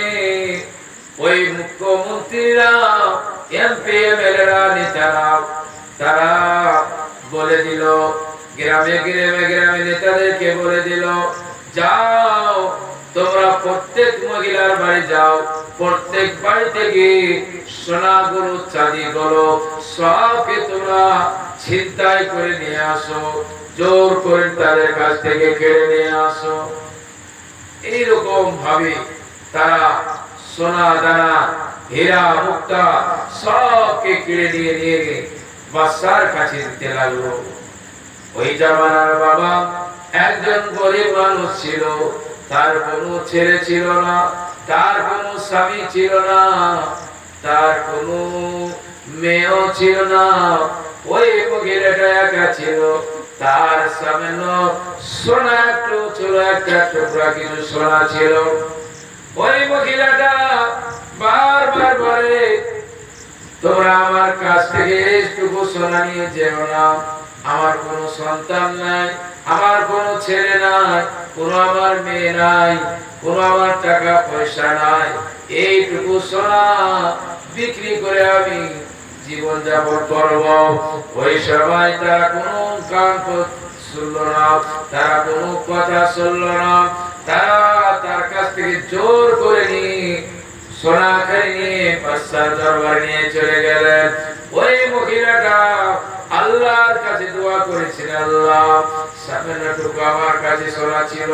ওই মুখ্যমন্ত্রীরা, এমপি এমএলএরা, নেতারা, তারা বলে দিল, গ্রামে গ্রামে গ্রামে নেতাদেরকে বলে দিল, যাও তোমরা প্রত্যেক মহিলার বাড়ি যাও, প্রত্যেক বাড়িতে গিয়ে সোনাগুলো, চাঁদিগুলো সবকে তোমরা ছিনতাই করে নিয়ে আসো, জোর করে তাদের কাছ থেকে কেড়ে নিয়ে আসো। এইরকম ভাবে তারা সোনা দানা, হীরা মুক্তা সবকে কেড়ে নিয়ে নিয়ে বাদশার কাছে দিতে লাগলো। ওই জামানার বাবা একজন গরিব মানুষ ছিল, তার কোনো ছেলে ছিল না, তার কোনো স্বামী ছিল না, তার কোনো মেয়েও ছিল না। ওই মহিলাটা একা ছিল, তার সামনে সোনা একটু ছিল, একটা টুকরা কিছু সোনা ছিল। ওই মহিলাটা বারবার বলে, তোমরা আমার কাছ থেকে একটুকু সোনা নিয়ে যেও না, আমার কোনো সন্তান নাই, আমার কোনো ছেলে নাই, কোনো আমার মেয়ে নাই, কোনো আমার টাকা পয়সা নাই, এইটুকু সোনা বিক্রি করে আমি জীবন যাপন করব। ওই সময় তারা কোনো কান শুনলো না, তারা কোনো কথা শুনলো না, তারা তার কাছ থেকে জোর করে নিয়ে সোনা খাই নিয়ে বাদশার দরবারে নিয়ে চলে গেলেন। ওই মহিলাটা আল্লাহর কাছে দোয়া করেছিল, আল্লাহ সামান্যটুকু আমার কাছে সোনা ছিল,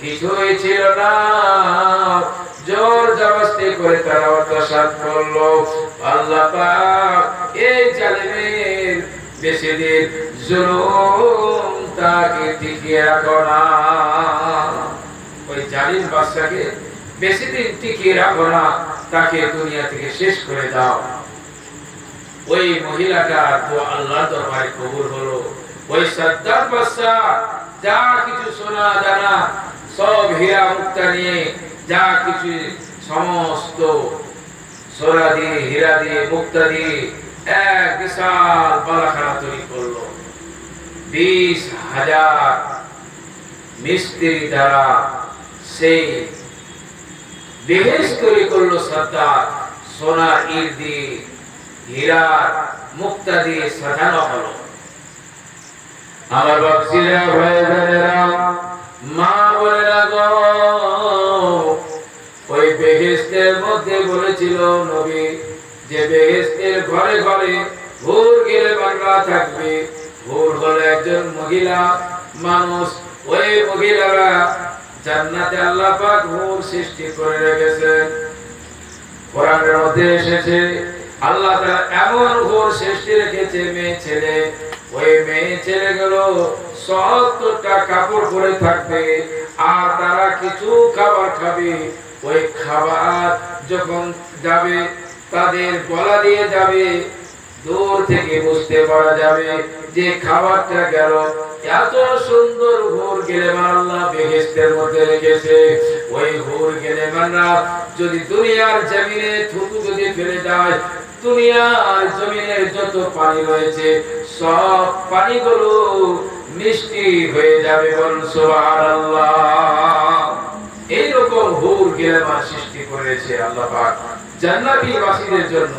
কিছুই ছিল না, জোর জবরদস্তি করে তারা অত্যাচার করলো। আল্লাহ পাক এই জালিমের বেশি দিন জুলুম তাকে টিকিয়ে রাখো না, ওই জালিম বাদশাকে বেশি দিন টিকিয়ে রাখো না, তাকে দুনিয়া থেকে শেষ করে দাও। ওই মহিলাটা তো আল্লাহর দরবারে কবুল হলো। ওই সাদ্দাত বাদশা যা কিছু সোনা দানা সব হীরা মুক্তা নিয়ে, যা কিছু সমস্ত সোনা দিয়ে হীরা দিয়ে মুক্তা দিয়ে এক বিশাল বালাখানা তৈরি করলো। 20,000 মিস্ত্রি দ্বারা সেই বেহেশত তৈরি করলো। সাদ্দাত সোনার ইট দিয়ে হীরার মুক্তা দিয়ে সাজানো হলো। আমার বাপসিরা ভাইয়েরা মা বোনেরা গো, ওই বেহেশতের মধ্যে বলেছিল নবী যে বেহেশতের ঘরে ঘরে হুর গেলে বাংলা থাকবে। হুর হলো একজন মহিলা মানুষ। ওই মহিলারা জান্নাতে আল্লাহ পাক হুর সৃষ্টি করে রেখেছেন। কোরআনের মধ্যে এসেছে আল্লাহ তাআলা এমন হুর সৃষ্টি রেখেছে মেয়ে ছেলে। ওই মেয়ে ছেলেগুলো 70টা কাপড় পরে থাকবে, আর তারা কিছু খাবার খাবে। ওই খাবার যখন যাবে তাদের গলা দিয়ে যাবে, দূর থেকে বুঝতে পারা যাবে যে খাবারটা গেল। এত সুন্দর হুর গেলেমান আল্লাহ বেহেশতের মধ্যে রেখেছে। ওই হুর গেলেমানরা যদি দুনিয়ার জমিনে থুতু যদি ফেলে দেয়, দুনিয়ার জমিনের যত পানি রয়েছে সব পানিগুলো মিষ্টি হয়ে যাবে। বলুন সুবহানাল্লাহ। এইরকম হুর গেলেমান সৃষ্টি করেছে আল্লাহ পাক জান্নাতি বাসীদের জন্য।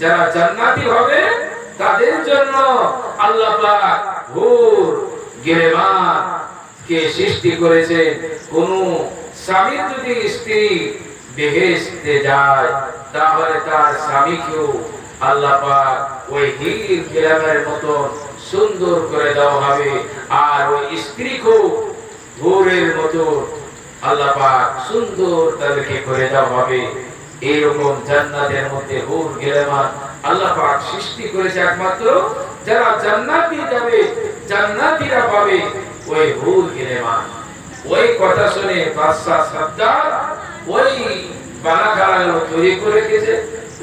যারা জান্নাতি হবে তাদের জন্য আল্লাহ পাক হুর গেলেমান কে সৃষ্টি করেছে। কোন স্বামী যদি স্ত্রী বেহেশতে যায় তাহলে তার স্বামীকেও আল্লাহ পাক ওই হীর গেলেমানের মতো সুন্দর করে দেওয়া হবে, আর ওই স্ত্রীকেও হুরের মতো আল্লাহ পাক সুন্দর তাদেরকে করে দেওয়া হবে। এইরকম জান্নাতের মধ্যে হুর গেলেমান আল্লাহ পাক সৃষ্টি করেছে একমাত্র যারা জান্নাতে যাবে, জান্নাতীরা পাবে ওই হুর গেলেমান। ওই কথা শুনে বাদশা সাদ্দাত ওই বালাখানাগুলো তৈরি করে রেখেছে।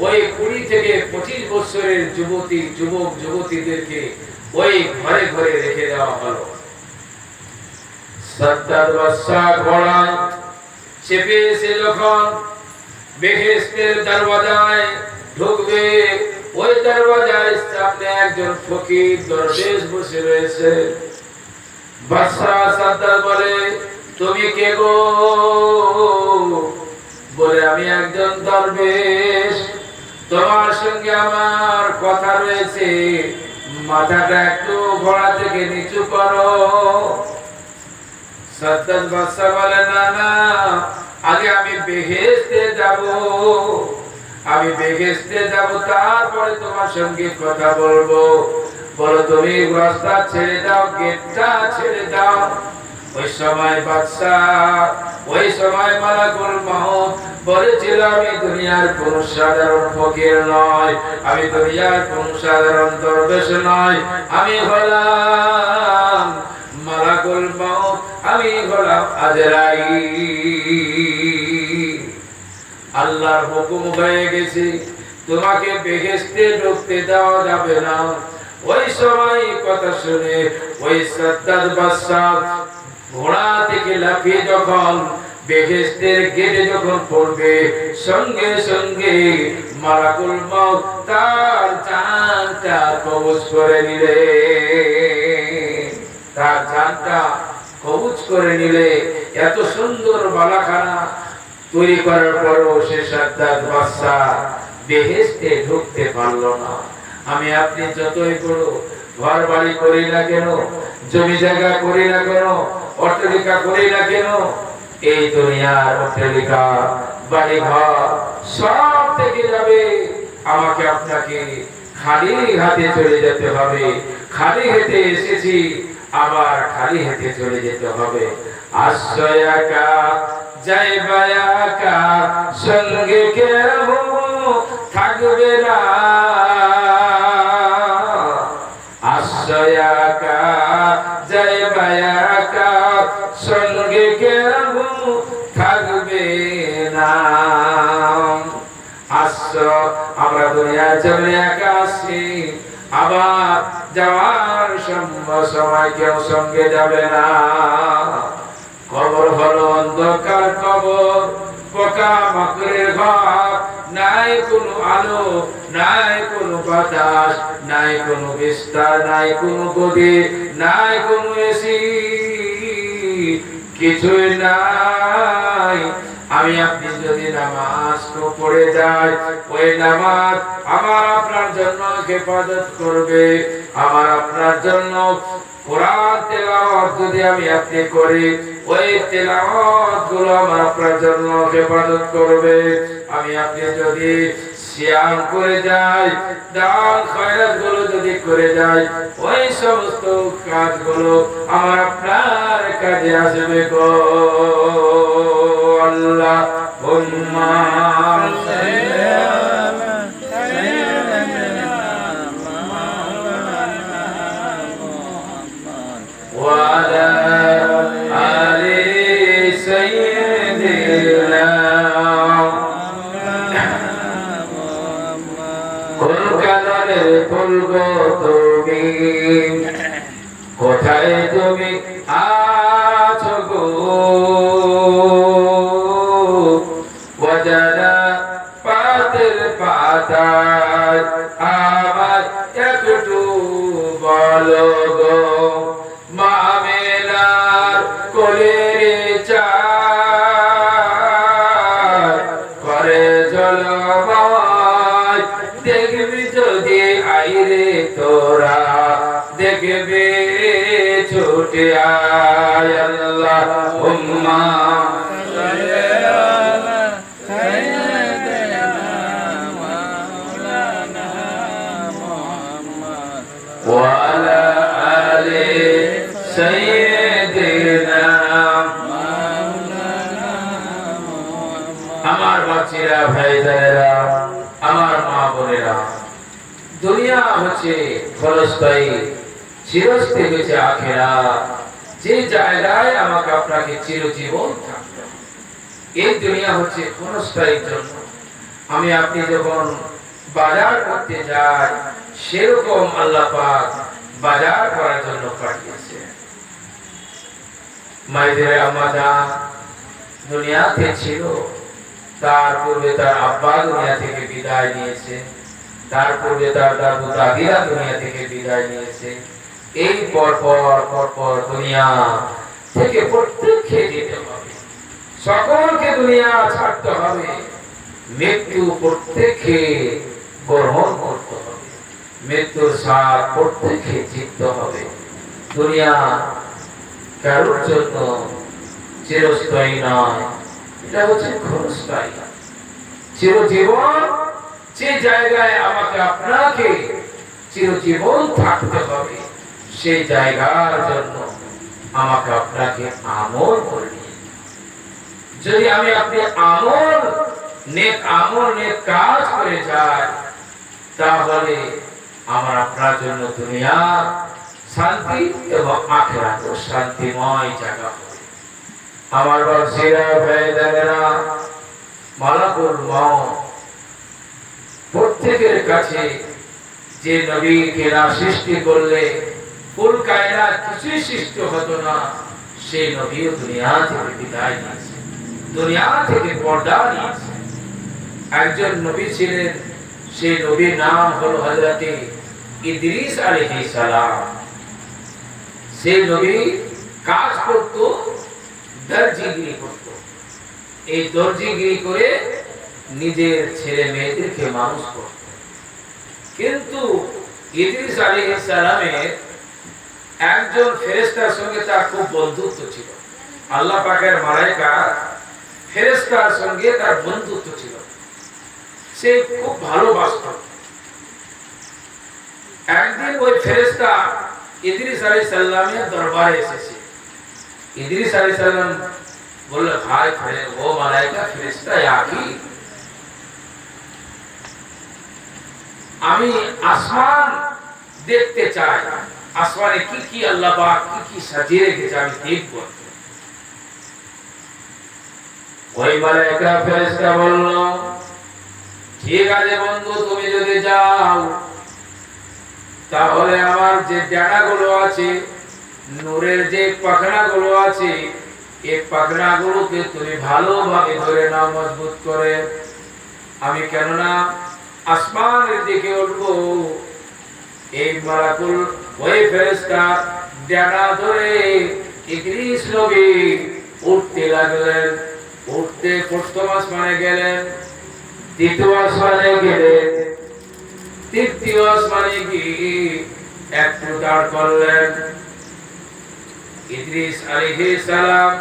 ওই 20 থেকে 25 বছরের যুবতী যুবক যুবতীদেরকে ওই ঘরে ঘরে রেখে দেওয়া হলো। সাদ্দাত বাদশা ঘোড়ায় চেপে এসে যখন বেহেশতের দরওয়াজায় ঢুকবে, ওই দরওয়াজায় সামনে একজন ফকির দরবেশ বসে রয়েছে। বাদশা সাদ্দাত বলে, তুমি কে গো? বলে, আমি একজন দরবেশ, তোমার সঙ্গে আমার কথা রয়েছে, মাথাটা একটু ঘোড়া থেকে নিচু করো। সাদ্দাত বাদশা বলে, না না, আগে আমি বেহেশতে যাব, আমি বেহেশতে যাব, তারপরে তোমার সঙ্গে কথা বলবো। বলো, তুমি রাস্তা ছেড়ে দাও, গেটটা ছেড়ে দাও। ওই সময় বাদশা, ওই সময় মালাকুল মউত বলেছিল, আমি দুনিয়ার কোন সাধারণ ফকির নয়, আমি দুনিয়ার কোন সাধারণ দরবেশ নয়, আমি হলাম মালাকুল মউত, আমি হলাম আজরাইল। আল্লাহর হুকুম হয়ে গেছে, তোমাকে বেহেশতে ঢুকতে দেওয়া যাবে না। ওই সময় কথা শুনে ওই সাদ্দাত বাদশা ঘোড়া থেকে লাফিয়ে যখন বেহেশতের গেটে যখন পড়বে সঙ্গে সঙ্গে মালাকুল মউত তার জানটা কবজ করে নিলে, তার জানটা কবজ করে নিলে। এত সুন্দর বালাখানা তৈরি করার পরও সে সাদ্দাত বাদশা বেহেশতে ঢুকতে পারলো না। আমি আপনি যতই বড় ঘর বাড়ি করি না কেন, জমি জায়গা করি না কেন, অট্টালিকা করি না কেন, এই দুনিয়ার অট্টালিকা বাড়ি ঘর সব থেকে যাবে। আমাকে আপনাকে খালি হাতে চলে যেতে হবে। খালি হাতে এসেছি, আবার খালি হাতে চলে যেতে হবে। আশ্রয়াকা যাইবায়াকা সঙ্গে কেউ থাকবে না। আশ্রয়াকা যাইবায়াকা সঙ্গে কেউ থাকবে না। আমরা দুনিয়ার জমিনে একা আসছি, আবার যাওয়ার সময় কেউ সঙ্গে যাবে না। কবর হলো অন্ধকার কবর, পোকা মাকড়ের ঘর, নাই কোনো আলো, নাই কোনো বাতাস, নাই কোনো বিস্তার, নাই কোনো গদি, নাই কোনো এসি, কিছুই নাই। আমি আপনি যদি নামাজ পড়ে যাই, ওই নামাজ আমার আপনার জন্য হেফাজত করবে। আমার আপনার জন্য কোরআন তেলাওয়াত যদি আমি আপনি করি, ওই তেলাওয়াত গুলো আমার আপনার জন্য হেফাজত করবে। আমি আপনি যদি সিয়াম করে যাই, দান খয়রাত গুলো যদি করে যাই, ওই সমস্ত কাজগুলো আমার আপনার কাজে আসবে গো। আল্লাহুম্মা সাল্লি আলা সাইয়্যিদিনা মুহাম্মদ ওয়া আলা আলি সাইয়্যিদিনা কলকাতার ফুলগো তুমি, কোথায় তুমি আছো গো? ওয়াজানা পাতের পাতায় আমার একটু বলো গো। মামেলার কোলের চার করে জলময়, দেখবি যদি আইরে তোরা, দেখবি ছুটে আয়। আল্লাহুম্মা সাল্লি আলা সাইয়্যিদিনা মাওলানা মুহাম্মদ ওয়া আলা আলি সাইয়্যিদিনা মাওলানা মুহাম্মদ। আমার বাচ্চারা, ভাইজানেরা, আমার মা বোনেরা, দুনিয়া হচ্ছে ক্ষণস্থায়ী, চিরস্থায়ী হচ্ছে আখিরাত। যে জায়গায় আমাকে আপনাকে চিরজীবন থাকতে হবে। এই দুনিয়া হচ্ছে ক্ষণস্থায়ীর জন্য। আমি আপনি যখন বাজার করতে যাই, সেরকম আল্লাহ পাক বাজার করার জন্য পাঠিয়েছে। মায়েদের আম্মা জান দুনিয়াতে ছিল, তার পূর্বে তার আব্বা দুনিয়া থেকে বিদায় নিয়েছে, তার পূর্বে তার দাদু দাদিরা দুনিয়া থেকে বিদায় নিয়েছে। এই পরপর দুনিয়া থেকে প্রত্যেককে যেতে হবে, সকলকে দুনিয়া ছাড়তে হবে। মৃত্যু প্রত্যেককে গ্রহণ করতে হবে, মৃত্যুর স্বাদ প্রত্যেককে জিততে হবে। দুনিয়া কারোর জন্য চিরস্থায়ী নয়, এটা হচ্ছে ক্ষণস্থায়ী। চিরজীবন যে জায়গায় আমাকে আপনাকে চিরজীবন থাকতে হবে, সেই জায়গার জন্য আমাকে আপনাকে আমল করে নিয়ে, যদি আমি আপনি আমল নেক কাজ করে যাই, তাহলে আমার আপনার জন্য দুনিয়া শান্তি এবং আখিরাত শান্তিময় জায়গা হবে। আমার বাচ্চারা, ভাইজানেরা, মালাকুল মউত প্রত্যেকের কাছে যে নবীকে না সৃষ্টি করলে কুল কায়নাত কিছুই সৃষ্টি হতো না, সেই নবীও দুনিয়া থেকে বিদায় নিয়েছে। দুনিয়া থেকে পর্দা নিয়েছে। একজন নবী ছিলেন, সেই নবীর নাম হলো হযরত ইদ্রিস আলাইহিস সালাম। সেই নবী কাজ করত, দর্জিগিরি করত। এই দর্জিগিরি করে নিজের ছেলে মেয়েদেরকে মানুষ করত। কিন্তু ইদ্রিস আলাইহিস সালামের একজন ফেরেশতার সঙ্গে তার খুব বন্ধুত্ব ছিল। আল্লাহ পাকের মালায়েকা ফেরেশতার সঙ্গে তার বন্ধুত্ব ছিল, সে খুব ভালোবাসত। একদিন ওই ফেরেশতা ইদ্রিস আলাইহিস সালামের দরবারে এসেছে। ইদ্রিস আলাইহিস সালাম বলল, ভাই ও মালায়েকা ফেরেশতা আকি, আমি আসমান দেখতে চাই, আসমানে কি কি আল্লাহ পাক কি কি সাজিয়ে রেখেছে আমি দেখব। ওই মালায়েকা ফেরেশতা বলল, ঠিক আছে বন্ধু, তুমি যদি যাও তাহলে আমার যে ডানাগুলো আছে, নূরের যে পাখনাগুলো আছে, এই পাখনাগুলোকে তুমি ভালোভাবে ধরে নাও, মজবুত করে। আমি কেননা আসমানের দিকে উঠবো। এই মালাকুল ওই ফেরেশতা ডানা ধরে ইদ্রিস নবী উঠতে লাগলেন। উঠতে প্রথম আসমানে গেলেন, দ্বিতীয় আসমানে গেলেন, তৃতীয় আসমানে গিয়ে একটু দাঁড় করলেন। ইদ্রিস আলাইহিস সালাম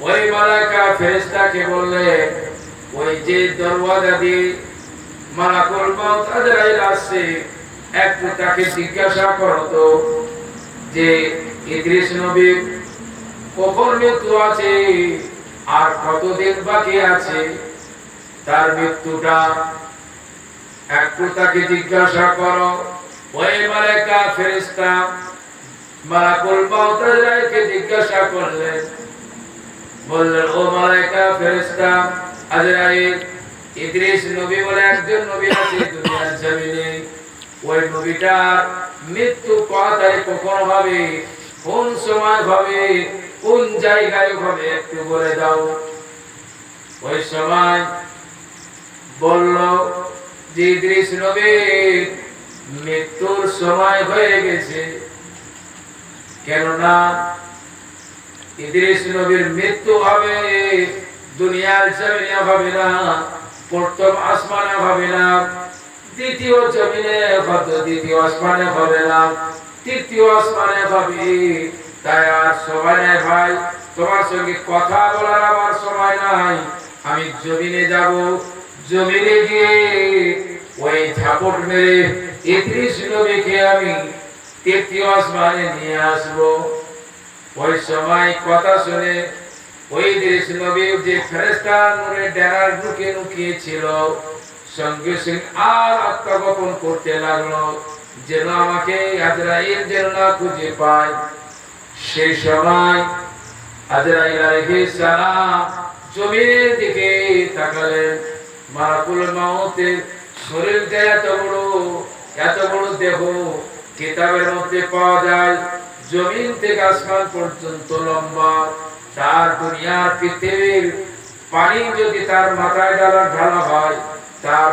ওই মালায়েকা ফেরেশতাকে বললেন, ওই যে দরওয়াজা দিয়ে মালাকুল মউত আজরাইল আসছে, একটু তাকে জিজ্ঞাসা করো তো যে ইদ্রিস নবী কখন মৃত্যু আছে আর কতদিন বাকি আছে, তার মৃত্যুটা একটু তাকে জিজ্ঞাসা করো। ওই মালায়েকা ফেরেশতা মালাকুল মউত আজরাইলকে জিজ্ঞাসা করলেন, বললেন, ও মালায়েকা ফেরেশতা আজরাইল, ইদ্রিস নবী বলে একজন নবী আছে দুনিয়ার জমিনে, ওই নবীটার মৃত্যু কত তারিখ কখন হবে, কোন সময় হবে, কোন জায়গায় হবে, একটু বলে দাও। ওই সময় বলল যে ইদ্রিস নবীর মৃত্যুর সময় হয়ে গেছে, কেননা ইদ্রিস নবীর মৃত্যু হবে দুনিয়ার জমিনে হবে না, প্রথম আসমানে হবে না, দ্বিতীয় জমিনে হবে, দ্বিতীয় আসমানে হবে না, তৃতীয় আসমানে হবে। তাই আর সময় নেই ভাই, তোমার সঙ্গে কথা বলার আমার সময় নাই। আমি জমিনে যাব, জমিনে গিয়ে ওই ঝাপট মেরে ইদ্রিস নবীকে আমি তৃতীয় আসমানে নিয়ে আসবো। ওই সময় কথা শুনে ওই ইদ্রিস নবীর যে ফেরেশতা নূরের ডানার ঢুকে লুকিয়ে ছিল, সঙ্গে সঙ্গে আর আত্মগোপন করতে লাগলো, যেন আমাকে আজরাইল যেন না খুঁজে পায়। সেই সময় আজরাইল আলাইহিস সালাম জমিনের দিকে তাকালেন। মালাকুল মউতের শরীরটা এত বড় দেহ, কিতাবের মধ্যে পাওয়া যায় জমিন থেকে আসমান পর্যন্ত লম্বা। তার দুনিয়ার পৃথিবীর পানি যদি তার মাথায় ঢালা হয়, তার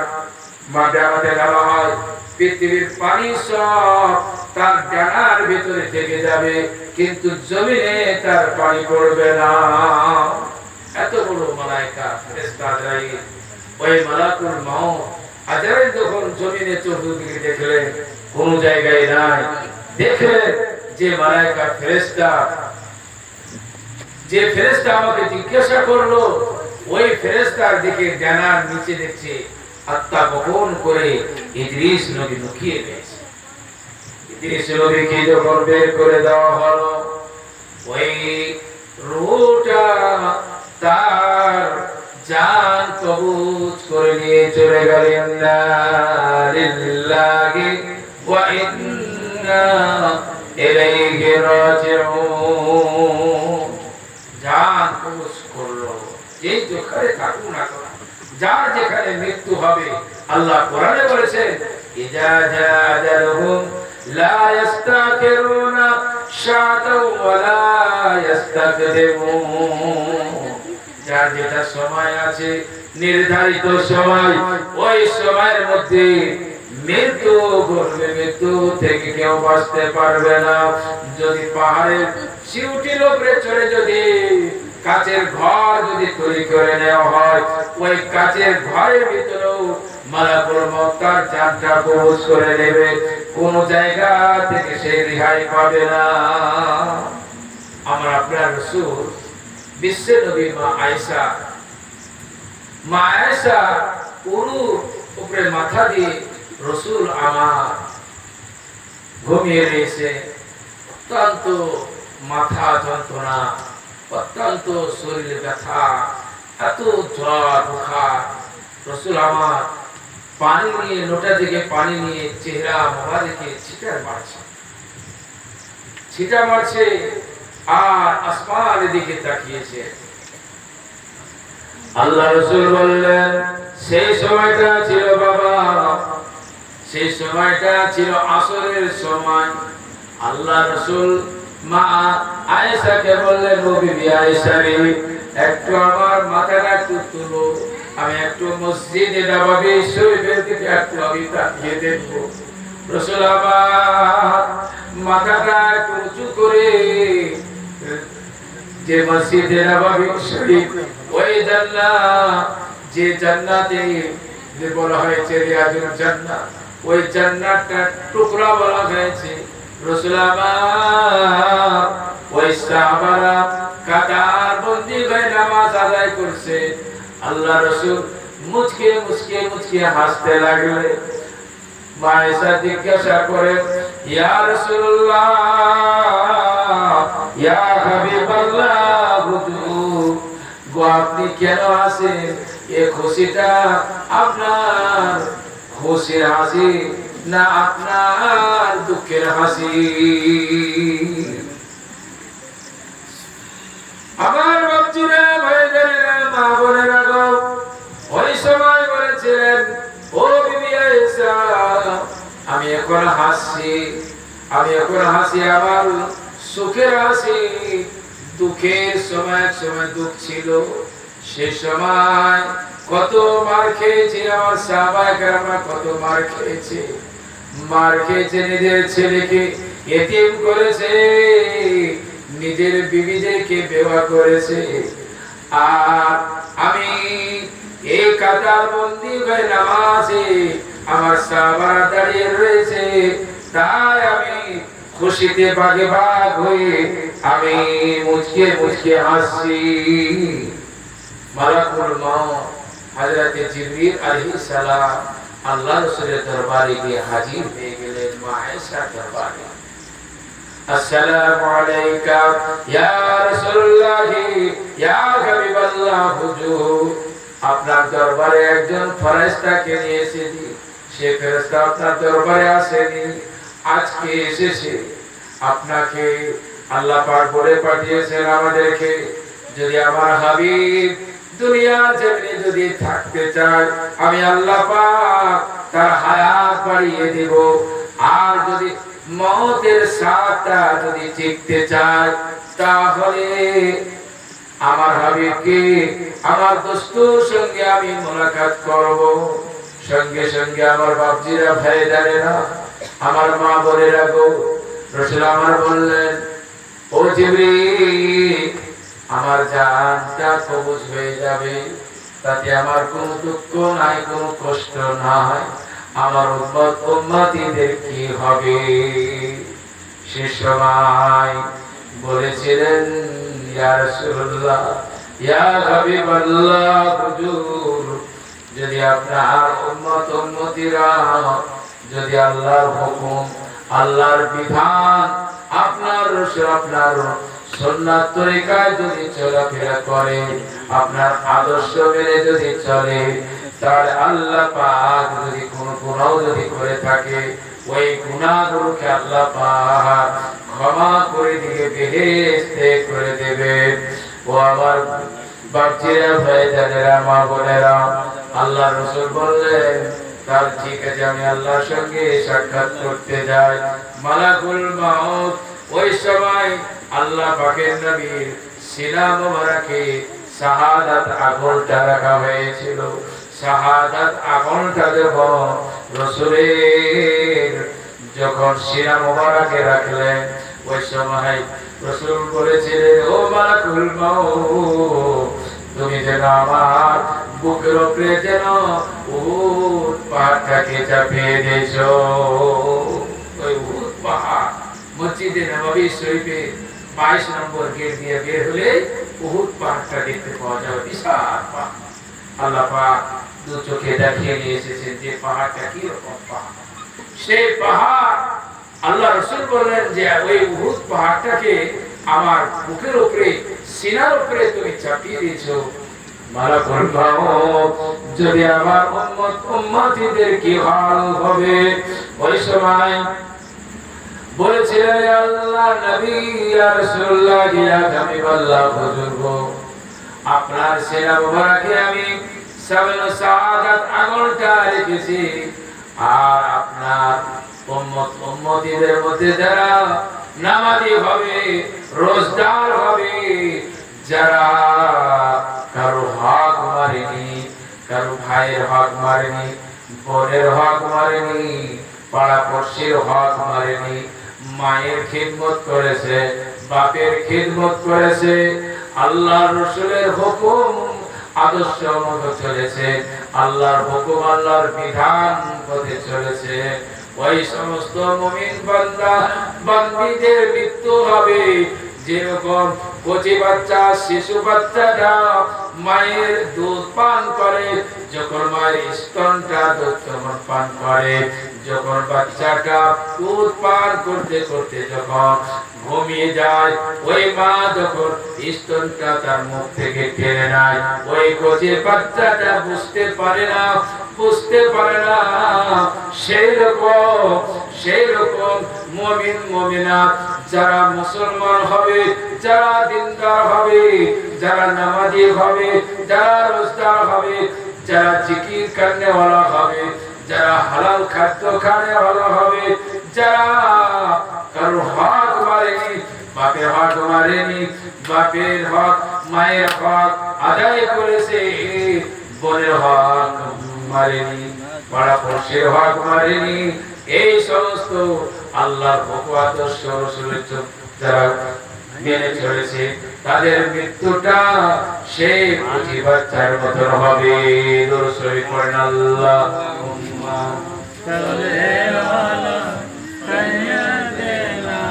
মাথায় ঢালা হয়, পৃথিবীর পানি সব তার ডানার ভিতরে থেকে যাবে, কিন্তু জমিনে তার পানি পড়বে না। এত বড় মালায়েকা ফেরেশতা আজরাইল, ওই মালাকুল মউত আজরাইল যখন জমিনে চতুর্দিকে দেখলেন কোন জায়গায় নাই, দেখলেন যে মালায়েকা ফেরেশতা, যে ফেরেশতা আমাকে জিজ্ঞাসা করলো, ওই ফেরেশতার দিকে ডানার নিচে দেখছে আত্মা গোপন করে ইদ্রিস নবী লুকিয়ে গেছে। ইদ্রিস নবীকে যখন বের করে দেওয়া হলো, ওই রূহটা তার জান কবজ করে নিয়ে চলে গেলেন। ইন্না লিল্লাহি ওয়া ইন্না ইলাইহি রাজিউন। জান কবজ করলো, যেই যেখানে থাকুক না কেন, যার যেখানে মৃত্যু হবে, আল্লাহ কোরআনে বলেছেন, ইজা জা আজালুহুম লা ইস্তাখিরুনা শাআতাও ওয়া লা ইস্তাকদিমুন। যার যেটা সময় আছে, নির্ধারিত সময়, ওই সময়ের মধ্যে মৃত্যু ঘটবে, মৃত্যু থেকে কেউ বাঁচতে পারবে না। যদি পাহাড়ের সিউটির উপরে চড়ে যদি কাচের ঘর যদি তৈরি করে নেওয়া হয়, ওই কাচের ঘরের ভিতরেও মালাকুল মউত তার জানটা কবজ করে নেবে, কোন জায়গা থেকে সে রেহাই পাবে না। আমার আপনার রাসূল বিশ্বের নবী মা আয়েশা উরু উপরে মাথা দিয়ে রাসূল আমার ঘুমিয়ে রয়েছে, অত্যন্ত মাথা যন্ত্রণা, অত্যন্ত শরীরে ব্যথা, এত জ্বর বুখার। রাসূল আমার পানি নিয়ে, লোটা থেকে পানি নিয়ে চেহারা মোবারকে ছিটা মারছে আর আসমানের দিকে তাকিয়েছে। আল্লাহ রাসূল বললেন, সেই সময়টা ছিল বাবা, সেই সময়টা ছিল আসরের সময়। আল্লাহ রাসূল মা আয়েশাকে বললেন, ও বিবি আয়েশা রে, একটু আমার মাথাটা একটু তুলো, আমি একটু মসজিদে নববী শরীফের দিকে একটু আমি তাকিয়ে দেখব। রাসূল আমার মাথাটা একটু উঁচু করে যে মসজিদে নববী শরীফ, ওই জান্নাত, যে জান্নাতে যে বলা হয়েছে রিয়াজুল জান্নাত, ওই জান্নাতটা টুকরা বলা হয়েছে। রাসূল আমার ওই সাহাবারা কাতার বন্দি হয়ে নামাজ আদায় করছে। আল্লাহ রাসূল মুচকে মুচকে মুচকে হাসতে লাগলেন। মা আয়েশা জিজ্ঞাসা করে, ইয়া রাসূলুল্লাহ, ইয়া হাবিবাল্লাহ, হুজুর গো আপনি কেন হাসেন? এই খুশিটা আপনার খুশির হাসি না আপনার দুঃখের হাসি? আমার বাচ্চারা, ভাইজানেরা, মা বোনেরা গো, ওই সময় বলেছিলেন, ও বিবি আয়েশা, আমি এখন হাসি, আমি এখন হাসি আমার সুখের হাসি। দুঃখের সময় এক সময় দুঃখ ছিল, সে সময় কত মার খেয়েছি আমার সাহাবায়ে কেরামরা, কত মার খেয়েছে, মার খেয়েছে, নিজের ছেলেকে এতিম করেছে, নিজের বিবিদেরকে বেওয়া করেছে। আর আমি এই কাতার বন্দি হয়ে নামাজে আমার সাহাবারা দাঁড়িয়ে রয়েছে, তাই আমি খুশিতে বাগে বাগ হয়ে আমি মুচকে মুচকে হাসছি। মালাকুল মউত হযরতে জিবরিল আলাইহিস সালাম আল্লাহ রাসূলের দরবারে গিয়ে হাজির হয়ে গেলেন মা আয়েশার দরবারে। আসসালামু আলাইকা ইয়া রাসূলুল্লাহ, ইয়া হাবিবাল্লাহ, হুজুর আপনার দরবারে একজন ফেরেশতাকে নিয়ে এসেছি, সে ফেরেশতা আপনার দরবারে আসেনি, আজকে এসেছে। আপনাকে আল্লাহ পাক বলে পাঠিয়েছেন আমাদেরকে, যদি আমার হাবিব দুনিয়ার জমিনে যদি থাকতে চায়, আমি আল্লাহ পাক তার হায়াত বাড়িয়ে দেব। আর যদি মওতের সাথটা যদি চিনতে চায়, তাহলে আমার হাবিবকে আমার দোস্তুর সঙ্গে আমি মোলাকাত করব। সঙ্গে সঙ্গে আমার বাপজিরা, ভাইজানেরা, আমার মা বোনেরা গো, রাসূল আমার বললেন, ও জিবরিল, আমার জানটা কবজ হয়ে যাবে, তাতে আমার কোনো দুঃখ নাই, কোনো কষ্ট নাই, আমার উম্মত উম্মতিদের কি হবে? সে সময় বলেছিলেন, ইয়া রাসূলুল্লাহ, ইয়া হাবিবাল্লাহ, হুজুর যদি আপনার উম্মত উম্মতিরা যদি আল্লাহর হুকুম, আল্লাহর বিধান, আপনার সুন্নাত তরিকায় যদি চলাফেরা করে, আপনার আদর্শ মেনে যদি চলে, তার আল্লাহ পাক যদি কোনো গুনাহ যদি করে থাকে, ওই গুনাহগুলোকে আল্লাহ পাক ক্ষমা করে দিয়ে বেহেশতে করে দেবে। ও আমার বাপজিরা, ভাইজানেরা, মা বোনেরা, আল্লাহ রাসূল বললেন, তার ঠিক আছে, আমি আল্লাহর সঙ্গে সাক্ষাৎ করতে যাই। মালাকুল মউত ওই সময় আল্লাহ পাকের নবীর সিনা মোবারকে শাহাদাত আগুনটা রাখা হয়েছিল। শাহাদাত আগুনটা যখন রাসূলের যখন সিনা মোবারকে রাখলেন, ওই সময় রাসূল বলেছিলেন, ও মালাকুল মাউত, তুমি যেন আমার বুকের উপরে যেন উহুদ পাহাড়টাকে চাপিয়ে দিয়েছো। ওই উহুদ পাহাড় মসজিদে নববী শরীফে 22 নম্বর গেট দিয়ে বের হলে উহুদ পাহাড়টা দেখতে পাওয়া যাবে, বিশাল পাহাড়। আল্লাহ পাক দু চোখে দেখিয়ে নিয়ে এসেছেন যে পাহাড়টা কি রকম পাহাড়। সেই পাহাড় আল্লাহ রাসূল বললেন যে ওই উহুদ পাহাড়টাকে আমার বুকের উপরে সিনার উপরে তুমি চাপিয়ে দিয়েছো। মালাকুল মাউত যদি আমার উম্মতিদের কি হাল হবে। ওই সময় বলেছিলেন, আল্লাহ নবী ইয়া রাসূলুল্লাহ ইয়া হাবিবাল্লাহ, বুজুর্গ আপনার সিনা মোবারকে আমি সাবেন সাআদাত আঙুলটা রেখেছি, আর আপনার উম্মতিদের মধ্যে যারা নামাজি হবে, রোজদার হবে, যারা কারো হক মারেনি, কারো ভাইয়ের হক মারেনি, বোনের হক মারেনি, পাড়া পড়শির হক মারেনি, মায়ের খিদমত করেছে, বাপের খিদমত করেছে, আল্লাহর রাসূলের হুকুম আদর্শ মতো চলেছে, আল্লাহর হুকুম আল্লাহর বিধান পথে চলেছে, ওই সমস্ত মুমিন বান্দা বান্দীদের মৃত্যু হবে। যেরকম কচি বাচ্চা, শিশু বাচ্চাটা মায়ের দুধ পান করে, যখন মায়ের স্তনটা দুধ পান করে, যখন বাচ্চাটা দুধ পান করতে করতে যখন ঘুমিয়ে যায়, ওই মা যখন স্তনটা তার মুখ থেকে টেনে নেয়, ওই কচি বাচ্চাটা বুঝতে পারে না। সেই রকম মুমিন মুমিনাত যারা মুসলমান হবে, যারা দিনদার হবে, যারা নামাজি হবে, যারা রোজদার হবে, যারা জিকির করনেওয়ালা হবে, যারা হালাল খাদ্য খানেওয়ালা হবে, যারা কারো হক মারেনি, বাপের হক মারেনি, বাপের হক মায়ের হক আদায় করেছে, বোনের হক মারেনি, পাড়া পড়শির হক মারেনি, এই সমস্ত আল্লাহর হুকুম আদর্শ রাসূলের যারা মেনে চলেছে, তাদের মৃত্যুটা সেই কচি বাচ্চার মতন হবে। দরুদ শরীফ পড়েন, আল্লাহুম্মা সাল্লি আলা সাইয়্যিদিনা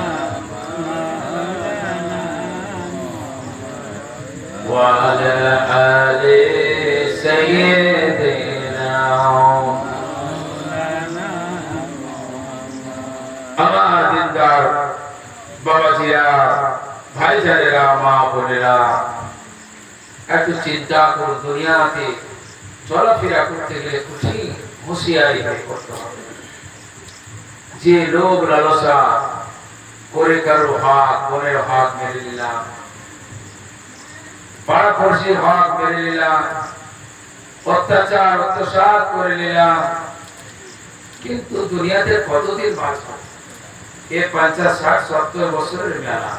ওয়া আলা আলি সাইয়্যিদিনা। আমার দিনদার বাবাজিরা, ভাইজানেরা, মা বোনেরা, একটু চিন্তা করুন, দুনিয়াতে চলাফেরা করতে গেলে কঠিন হুঁশিয়ারি করতে হবে। যে লোভ লালসা করে কারো হক, বোনের হক মেরে নিলাম, পাড়া পড়শির হক মেরে নিলাম, অত্যাচার অত্যাচার করে নিলাম, কিন্তু দুনিয়াতে কতদিন বাঁচব? এ 50, 60, 70 বছরের মেলা।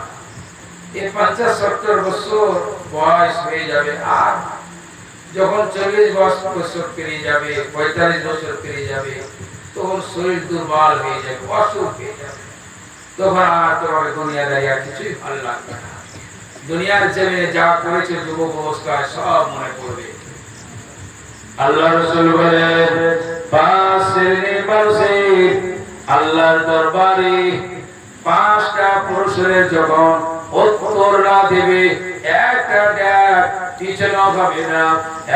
এই 50, 70 বছর বয়স হয়ে যাবে, আর যখন 40 বছর পেরিয়ে যাবে, 45 বছর পেরিয়ে যাবে, তখন শরীর দুর্বল হয়ে যাবে, অসুখ হয়ে যাবে, তখন আর তোমাকে দুনিয়াদারি আর কিছুই ভালো লাগবে না। দুনিয়ার জমিনে যা করেছে যুবক অবস্থায় সব মনে পড়বে। আল্লাহ রাসূল বলেন, আল্লাহর দরবারে 5টা পুরুষের যখন উত্তর না দেবে, একটা ডাক পিছনে হবে না,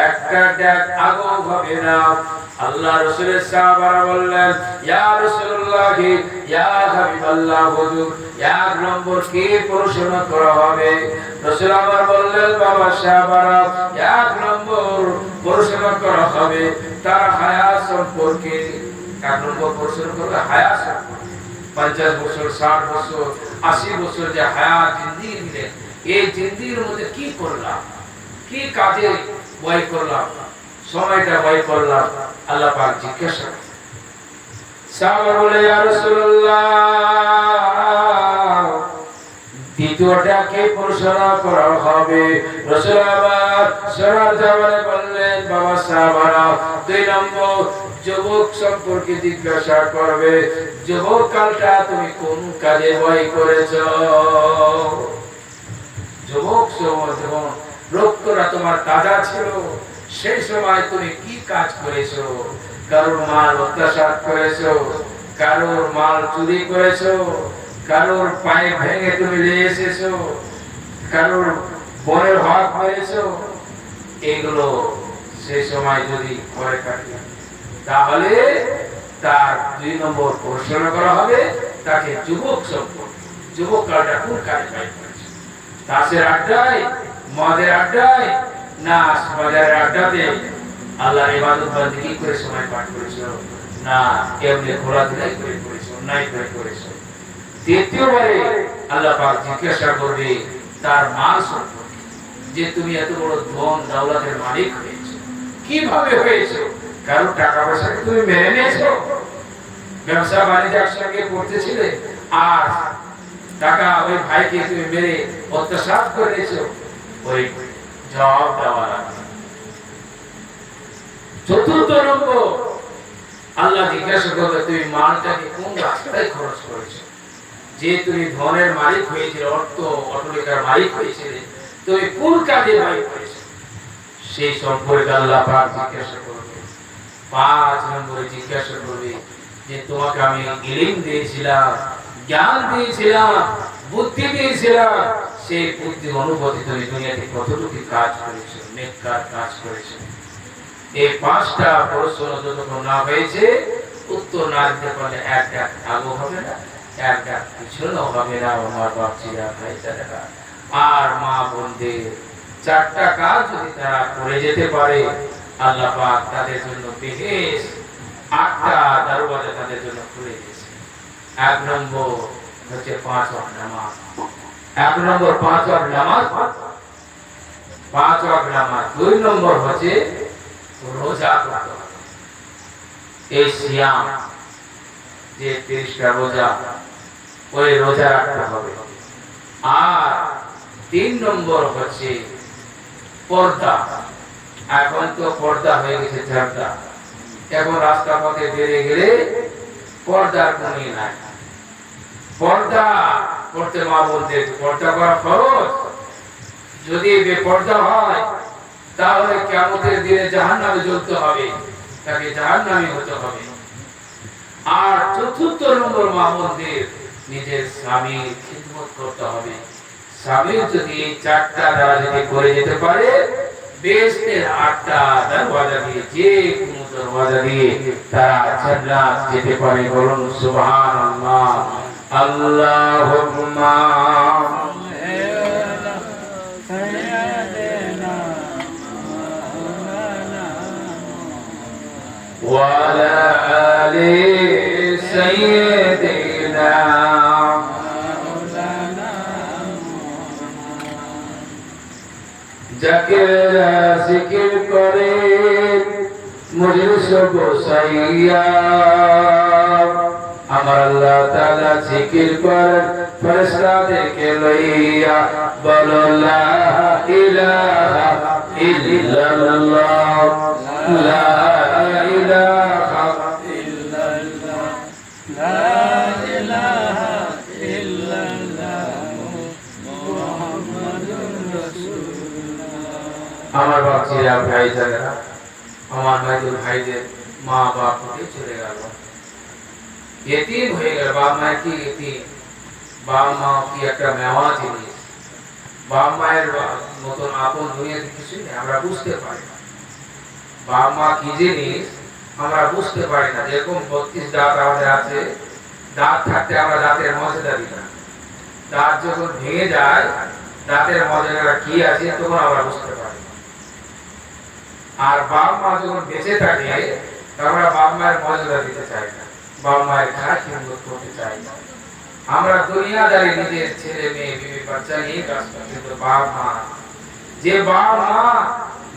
একটা ডাক আগে হবে না। আল্লাহ রাসূলের সাহাবারা বললেন, ইয়া রাসূলুল্লাহ, ইয়া হাবিবাল্লাহ, হুজুর 1 নম্বর কি প্রশ্ন করা হবে? রাসূল আমার বললেন, বাবা সাহাবারা, 1 নম্বর প্রশ্ন করা হবে তার হায়াত সম্পর্কে। 1 নম্বর প্রশ্ন করবে হায়াত সম্পর্কে। 50 বছর, 60 বছর, 80 বছর যে হায়াত জিন্দেগি দিলেন, এই জিন্দেগির মধ্যে কি করলাম, কি কাজে ব্যয় করলাম, সময়টা ব্যয় করলাম, আল্লাহ পাক জিজ্ঞাসা করেন। সাহাবা বলে, ইয়া রাসূলুল্লাহ, দ্বিতীয়টাকে পরিচালনা করা হবে। রাসূল আবার সরার জামানে বললেন, বাবা সাহাবারা, 2 নম্বর যুবক সম্পর্কে জিজ্ঞাসা করবে, যুবক কালটা তুমি কোন কাজে ব্যয় করেছো? যুবক সময় যখন রক্তটা তোমার তাজা ছিল, সেই সময় তুমি কি কাজ করেছো? কারোর মাল অত্যাচার করেছো, কারোর মাল চুরি করেছো, কারোর পায়ে ভেঙে তুমি নিয়ে এসেছো, কারোর বনের হক মেরেছো, এগুলো সেই সময় যদি করে থাকে তাহলে তার 2 নম্বর প্রশ্ন করা হবে, তাকে যুবক সম্পর্কে, যুবক কালটা কোন কাজে ব্যয় করেছে? তাসের আড্ডায়, মদের আড্ডায়, না বাজারের আড্ডাতে আল্লাহর ইবাদত বন্দেগী করে সময় পার করেছো, না এমনি ঘোরাধুলাই করে করেছো, অন্যায় করে করেছো? দ্বিতীয়বারে আল্লাহ পাক জিজ্ঞাসা করবে তার মাল সম্পর্কে, যে তুমি এত বড় ধন দৌলতের মালিক হয়েছো, কিভাবে হয়েছো? কারণ টাকা পয়সা তুমি মেরে নিয়েছো, ব্যবসা বাণিজ্য একসঙ্গে করতেছিলে, আর টাকা ওই ভাইকে তুমি মেরে অত্যাচার করেছো, ওই জবাব দেওয়া লাগবে। চতুর্থ নম্বর আল্লাহ জিজ্ঞাসা করবে তুমি মালটাকে কোন রাস্তায় খরচ করেছো? যে তুমি ধনের মালিক হয়েছিলে, অর্থ অটলিকার মালিক হয়েছিলে, তুমি কোন কাজে ব্যয় করেছো? সেই সম্পর্কে আল্লাহ পাক জিজ্ঞাসা করবে। 5 নম্বরে জিজ্ঞাসা করবে যে তোমাকে আমি ইলম দিয়েছিলাম, জ্ঞান দিয়েছিলাম, বুদ্ধি দিয়েছিলাম, সেই বুদ্ধি অনুভূতি তুমি দুনিয়াতে কতটুকু কাজ করেছো, নেককার কাজ করেছো? এই 5টা প্রশ্ন যতক্ষণ না হয়েছে উত্তর না দিতে পারলে এক আগো হবে না, এক পিছনে হবে না। আমার বাপজিরা, ভাইজানেরা আর মা বোনদের 4টা কাজ যদি তারা করে যেতে পারে, আল্লাহ পাক তাদের জন্য বেহেশ 8টা দরওয়াজা তাদের জন্য খুলে দিয়েছে। 1 নম্বর হচ্ছে 5 ওয়াক্ত নামাজ। 1 নম্বর 5 ওয়াক্ত নামাজ, 5 ওয়াক্ত নামাজ। 2 নম্বর হচ্ছে রোজা করতে হবে। এই সিয়াম যে 30টা রোজা, ওই রোজা রাখতে হবে। আর 3 নম্বর হচ্ছে পর্দা। এখন তো পর্দা হয়ে গেছে ঝাড়দা, এখন রাস্তা পথে বেরিয়ে গেলে পর্দার কোনই নাই। পর্দা করতে মা বলতে, পর্দা করা ফরজ। যদি বেপর্দা হয় তাহলে কিয়ামতের দিনে জাহান্নামে জ্বলতে হবে, তাকে জাহান্নামী হতে হবে। আর 4র্থ নম্বর মা বলতে নিজের স্বামীর খিদমত করতে হবে। স্বামী যদি এই 4টা দ্বারা যদি করে যেতে পারে, বেহেশতের 8টা দরওয়াজা দিয়ে, যে কোনো দরওয়াজা দিয়ে তারা জান্নাত যেতে পারে। বলুন সুবহানাল্লাহ, আল্লাহুম্মা ওয়া আলা আলি সাইয়্যিদিনা যাকে জিকির করে মজলিস বসাইয়া, আমার আল্লাহ তাআলা জিকির করেন ফেরেশতাদেরকে লইয়া। বলো লা ইলাহা ইল্লাল্লাহ, লা ইলাহা ইল্লাল্লাহ, লা ইলাহা ইল্লাল্লাহ মুহাম্মাদুর রাসূলুল্লাহ। আমার বাচ্চারা, ভাইজানেরা, আমার ভাইদের ভাইদের মা বাপ উঠে চলে গেল, এতিম হয়ে গেল। বাবা মায়ের কি এতিম? বাবা মা কি একটা মেওয়া জিনিস? বাবা মায়ের মতন আপন দুনিয়াতে কিছুই নেই, আমরা বুঝতে পারি না। বাবা মা কি জিনিস আমরা বুঝতে পারি না। যেরকম 32 দাঁত আমাদের আছে, দাঁত থাকতে আমরা দাঁতের মর্যাদা দিই না। দাঁত যখন ভেঙে যায়, দাঁতের মর্যাদা কি আছে তখন আমরা বুঝতে পারি। আর বাবা মা যখন বেঁচে থাকে, আমরা বাবা মায়ের মর্যাদা দিতে চাই না, বাবা মায়ের খারাপ খিদমত করতে চাই না। আমরা দুনিয়াদারি নিজের ছেলে মেয়ে বিবি বাচ্চা নিয়ে কাজ করছি, কিন্তু বাবা মা, যে বাবা মা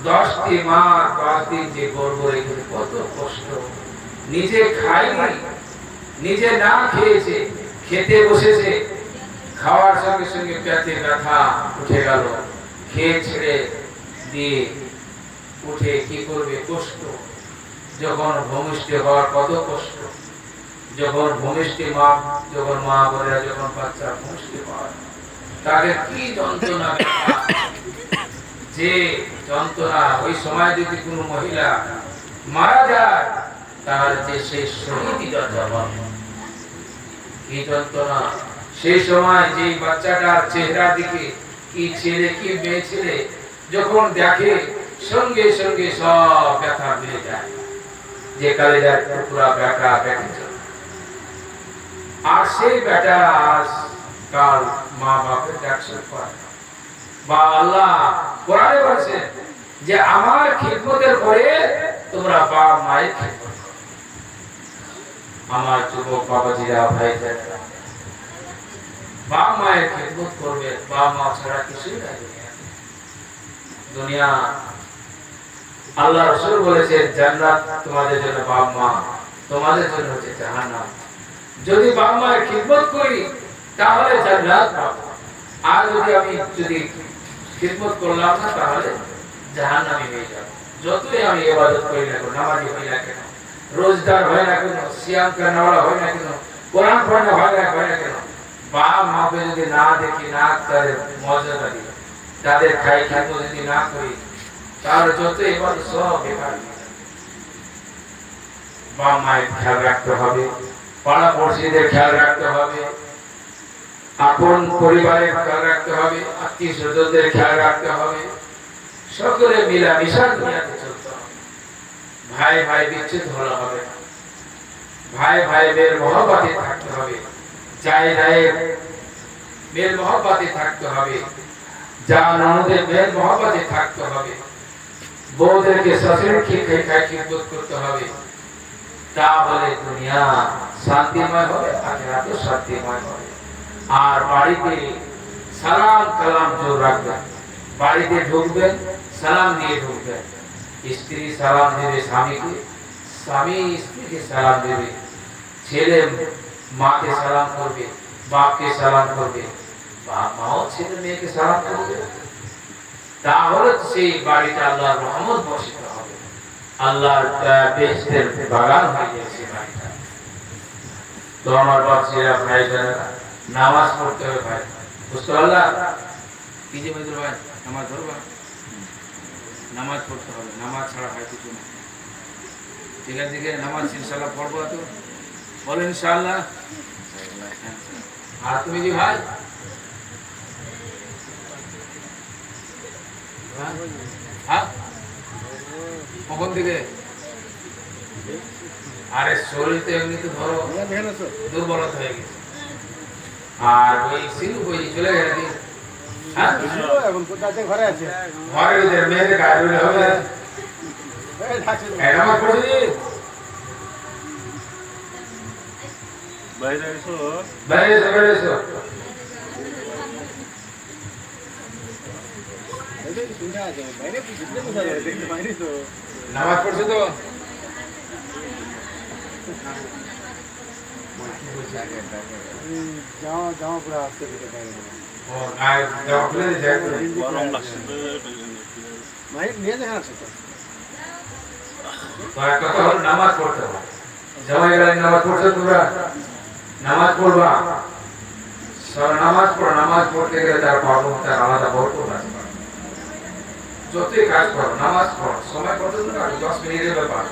10টি মাস 10 দিন যে গর্ভ রেখেছে, কত কষ্ট, নিজে খায়নি, নিজে না খেয়েছে, খেতে বসেছে, খাওয়ার সঙ্গে সঙ্গে পেটে ব্যথা উঠে গেল, খেয়ে ছেড়ে দিয়ে উঠে কি করবে, কষ্ট। যখন ভূমিষ্ঠ হওয়ার কত কষ্ট, যখন ভূমিষ্ঠ মা, যখন মা বোনেরা যখন বাচ্চা ভূমিষ্ঠ হয় তাকে কি যন্ত্রণা, যে যন্ত্রণা। ওই সময় যদি কোনো মহিলা মারা যায় তাহলে যে সেই শহীদই কি যন্ত্রণা। সেই সময় যে বাচ্চাটার চেহারা দিকে কি ছেলে কি মেয়ে ছেলে যখন দেখে সঙ্গে সঙ্গে সব ব্যথা মিলে যায়, যে কালেজার টুকরা ব্যথা ব্যথিত। আর সেই বেটা আজ কাল মা বাপের ডাকছে বা আল্লাহ কোরআনে বলেছে যে আমার খিদমতের পরে তোমরা বাপ মায়ের খিদমত করো। আমার যুবক বাবাজিরা ভাইজানেরা, বাপ মায়ের খিদমত করবে। বাপ মা ছাড়া কিছুই নাই দুনিয়া। আল্লাহ রাসূল বলেছেন জান্নাত তোমাদের জন্য বাপ মা, তোমাদের জন্য হচ্ছে জাহান্নাম। যদি বাপ মায়ের খিদমত করি তাহলে জান্নাত পাবো, আর যদি খিদমত করলাম না তাহলে জাহান্নামী হয়ে যাব। যতই আমি ইবাদত করি না কেন, নামাজি হই না কেন, রোজদার হয় না কেন, সিয়াম করনেওয়ালা হয় না কেন, কোরআন পড়নে হয় না কেন, বাপ মাকে যদি না দেখি, না তাদের মর্যাদা দিই, তাদের খাই খাদ্য যদি না করি তাহলে যত ইবাদত সব বেকার। বাপ মায়ের খেয়াল রাখতে হবে, পাড়া পড়শিদের খেয়াল রাখতে হবে, আপন পরিবারের খেয়াল রাখতে হবে, আত্মীয় স্বজনদের খেয়াল রাখতে হবে। সকলে মিলামিশা দুনিয়াতে চলতে হবে। ভাই ভাই বিচ্ছেদ হলে হবে না, ভাই ভাইদের মহব্বতে থাকতে হবে, যাই রায়ের মেল মহব্বতে থাকতে হবে, যা ননদের মেল মহব্বতে থাকতে হবে, বউদেরকে শাশুড়িকে খিদমত করতে হবে। তাহলে দুনিয়া শান্তিময় হবে, আখিরাতও শান্তিময় হবে। আর বাড়িতে সালাম কালাম জোর রাখবেন, বাড়িতে ঢুকবেন সালাম দিয়ে ঢুকবেন। স্ত্রী সালাম দেবে স্বামীকে, স্বামী স্ত্রীকে সালাম দেবে, ছেলে মাকে সালাম করবে, বাপকে সালাম করবে, বাপ মাও ছেলে মেয়েকে সালাম করবে। তাহলে সেই বাড়িতে আল্লাহর রহমত বর্ষিত হবে, আল্লাহর বেহেশতের বাগান হয়ে যাবে সেই বাড়িটা। তো আমার বাচ্চারা ভাই বোনেরা, নামাজ পড়তে হবে ভাই, বুঝতে পারলাম? কি যে বলতে ভাই, নামাজ ধরবা, নামাজ পড়তে হবে, নামাজ ছাড়া হয় কিছু না। ঠিক আছে, নামাজ ইনশাআল্লাহ পড়বো, তো বলো ইনশাআল্লাহ। আর তুমি কি ভাই, হ্যাঁ কখন থেকে? আরে শরীর তো এমনি তো ধরো দুর্বলতা হয়ে গেছে, আর ওই সিলু কই চলে গেল কি? হ্যাঁ এখন কোথাতে ঘরে আছে, ঘরে ওদের মেয়েদের গায়ে রইলে হবে। নামাজ পড়ছি বাইরে এসো, বাইরে এসো, বাইরে এসো। নামাজ পড়ছো তো? জামা পুরো আসতে দিতে পারে না, ও গায়ে জামা খুলে যায়, গরম লাগছে ভাই, নিয়ে দেখা আছে তো। তো একটা তো নামাজ পড়তে হবে, জামাই গেলে নামাজ পড়ছো তোমরা, নামাজ পড়বা, সব নামাজ পড়ো। নামাজ পড়তে গেলে তার পাবো, তার আলাদা বরকত আছে। যতই কাজ করো, নামাজ পড়ো, সময় কত 10 মিনিটের ব্যাপার,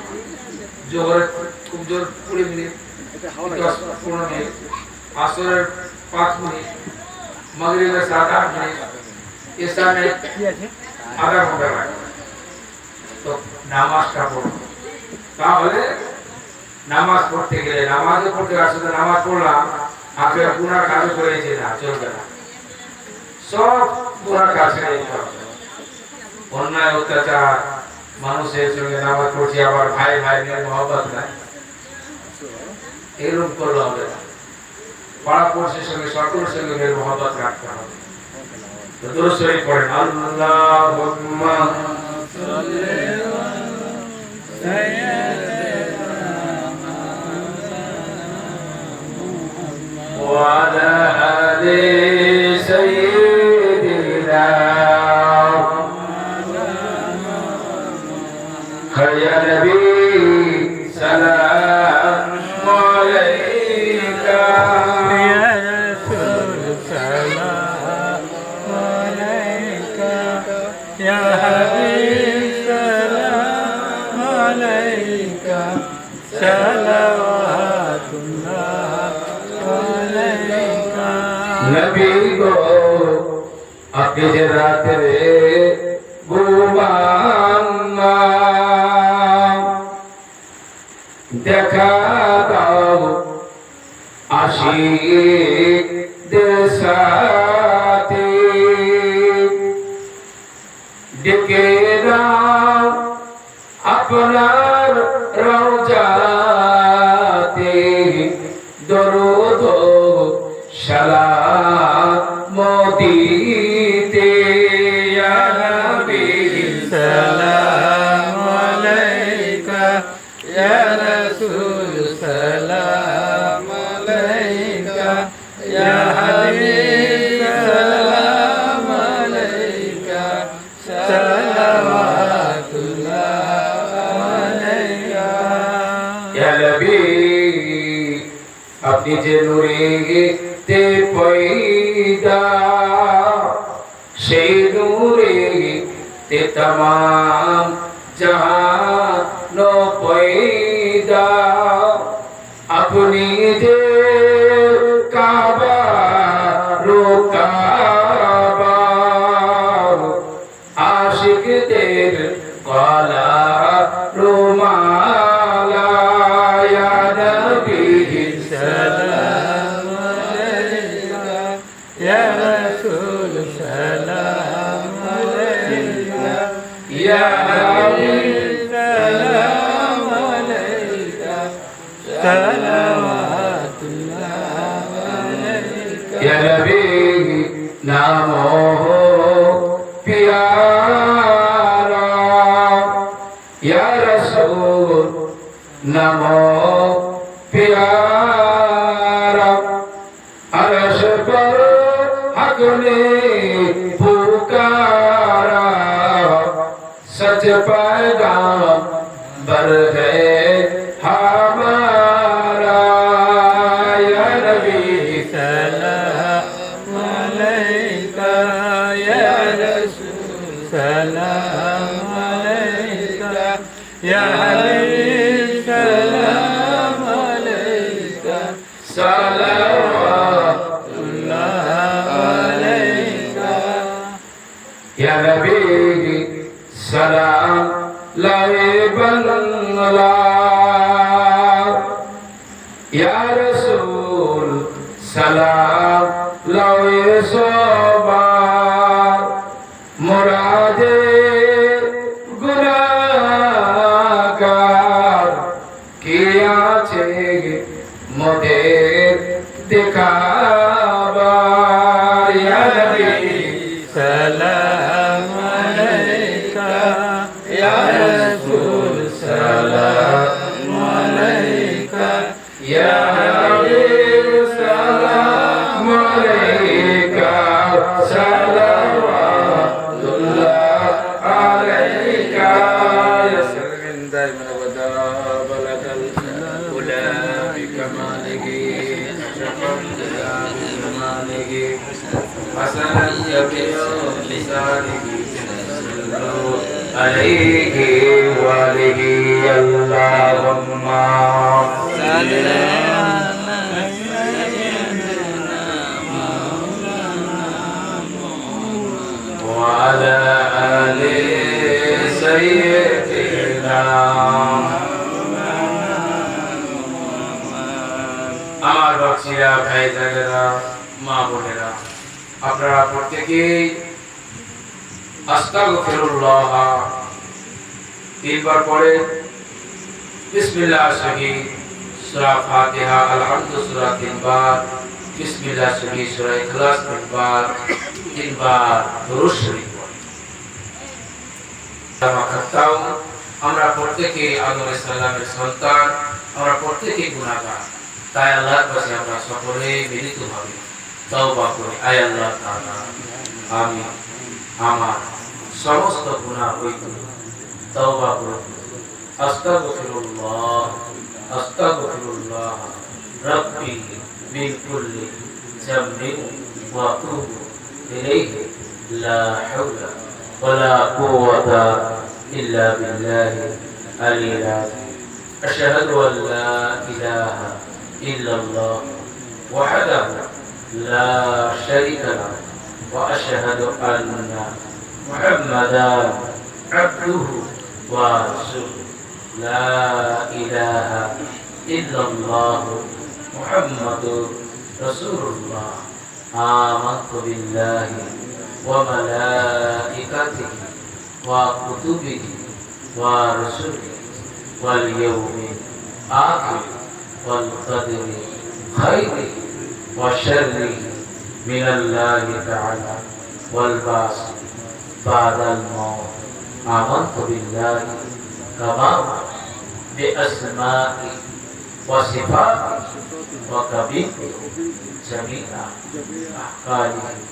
জোহরের খুব জোর 20 মিনিট, 10-15 মিনিট, আসরের 5 মিনিট, মাগরিবের 7-8 মিনিট, ইশারে আধা ঘন্টা লাগে। তো নামাজটা পড়ো। তাহলে নামাজ পড়তে গেলে, নামাজও পড়তে আসলে নামাজ পড়লাম আপনার গুনার কাজ করেছে না, চলবে না, সব গুনার কাজ করে অন্যায় অত্যাচার, মানুষের সঙ্গে নামাজ পড়ছি আবার ভাই ভাই নিয়ে মহব্বত নাই, এরকম করলে হবে না। পাড়া পড়শির সঙ্গে সকলের সঙ্গে মেল মহব্বত রাখতে হবে। তো দুরূদ শরীফ পড়েন, আল্লাহুম্মা সাল্লি আলা সাইয়্যিদিনা ওয়া আলা আলিহি سيدنا يا نبي سلام عليك يا رسول سلام عليك يا حبيب سلام عليك صلوات الله عليك नबी को अपने रात रे गुमाना देखा दाओ आशिक देसाती दिखे नाम अपनार रौजाते दरूदो सलाम दीते या नबी सलाम अलैका या रसूल सलाम अलैका या हबीब सलाम अलैका सलवातुल्लाह अलैका या नबी अपनी जे नूरे ते पैदा সেই নূরে তে तमाम जहान पैदा अपनी जे काबा रुकाबा आशिक तेर गला रुमाला या नबी सलाम अलैका या रसूल सलाम अलैका या हबीब सलाम अलैका सलवातुल्लाह अलैका या नबी नामो प्यारा या रसूल नमो प्यारा अर्श पर हक ने पुकारा सच पैगंबर है हमारा या नबी सलाम अलैका या रसूल सलाम अलैका या हबीब सलाम अलैका सलावतुल्लाह अलैका या नबी सलाम लाए बंगला या रसूल सलाम लाए सोबार मुरादे गुनाहगार किया छे मोदेर दिखाবার या नबी सलाम अलैका या रसूल सलाम अलैका या हबीब सलाम अलैका सलवातुल्लाह अलैका या सरविंदर मन वदा बलदल उला बिकमालिही शफम जलालिही हसनन यबियो लिसानिही अलैहि वालिहि अल्लाहुम्मा सल्ली وعلى آل سيدنا আমার বাচ্চারা ভাই জানেরা মা বোনেরা আপনারা প্রত্যেকেই আস্তাগফিরুল্লাহ তিনবার পড়ে বিসমিল্লাহ শহীদ সূরা ফাতিহা আলহামদু সূরা তিনবার বিসমিল্লাহ শহীদ সূরা ইখলাস তিনবার দুরূদ শরীফ আমরা প্রত্যেকে আদম আলাইহিস সালামের সন্তান আমরা প্রত্যেকে গুনাহগার তাই আল্লাহর কাছে আমরা সকলে মিলিতভাবে তওবা করি। আয় আল্লাহ তাআলা, আমি আমার সমস্ত গুনাহ হইতে তওবা করি। আস্তাগফিরুল্লাহ আস্তাগফিরুল্লাহ রাব্বি মিন কুল্লি যামবিন ওয়া আতুবু ইলাইহি লা হাওলা ওয়ালা কুওয়াতা ইল্লা বিল্লাহি আলিয়্যিল আযীম। আশহাদু আল লা ইলাহা ইল্লাল্লাহ ওয়াহদাহু লা শারীকা লাহু ওয়া আশহাদু আন্না মুহাম্মাদান আবদুহু ওয়া রাসূলুহু। লা ইলাহা ইল্লাল্লাহ মুহাম্মাদুর রাসূলুল্লাহ। আমানতু বিল্লাহি ওয়া মালাইকাতিহি ওয়া কুতুবিহি ওয়া রুসুলিহি ওয়াল ইয়াউমিল আখির ওয়াল কদরি খাইরিহি ওয়া শাররিহি মিনাল্লাহি তাআলা ওয়াল বাস বাদাল মাউত। আমানতু বিল্লাহি কামা বিআসমাইহি ওয়া সিফাতিহি ওয়া কাবিহি জামিআ আহকামিহি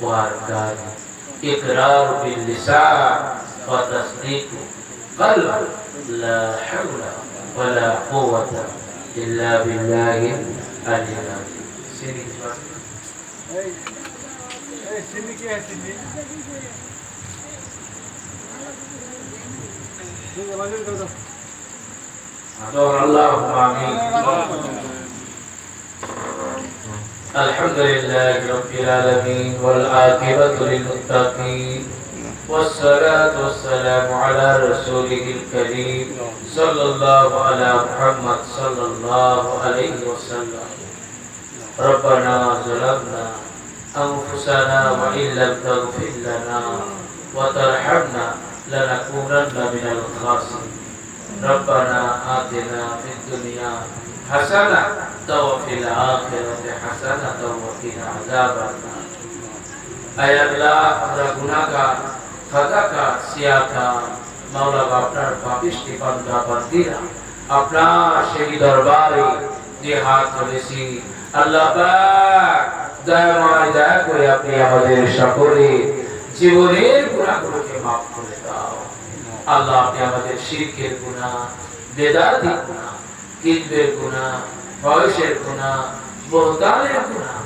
ওয়া আরকানিহি। ইকরার বিল লিসান ওয়া তাসদীকু কলব। লা হাওলা ওয়ালা কুওয়াতা ইল্লা বিল্লাহিল আলিয়্যিল আযীম। সিনি सिमी क्या है सिमी ठीक है वाजिब कर दो اللهم آمين. الحمد لله رب العالمين والعاقبة للمتقين والصلاة والسلام على رسوله الكريم صلى الله على محمد صلى الله عليه وسلم. ربنا ظلمنا أنفسنا وإن لم تغفر لنا وترحمنا لنكونن من الخاسرين. ربنا آتنا في الدنيا حسنة وفي الآخرة حسنة وقنا عذاب النار. আয় আল্লাহ, আমরা গুনাহগার, খাতাকার, সিয়াকার, মাওলা আপনার পাপিষ্টি বান্দা বান্দিরা আপনার সেই দরবারে যে হাত তুলেছি, আল্লাহ পাক দয়াময় দয়া করে আপনি আমাদের সকলে জীবনের গুনাহগুলোকে মাফ করে দাও। আল্লাহ, আপনি আমাদের শিরকের গুনাহ, বেদাতির গুনাহ, কিজবের গুনাহ, ফহশের গুনাহ, বহতানের গুনাহ,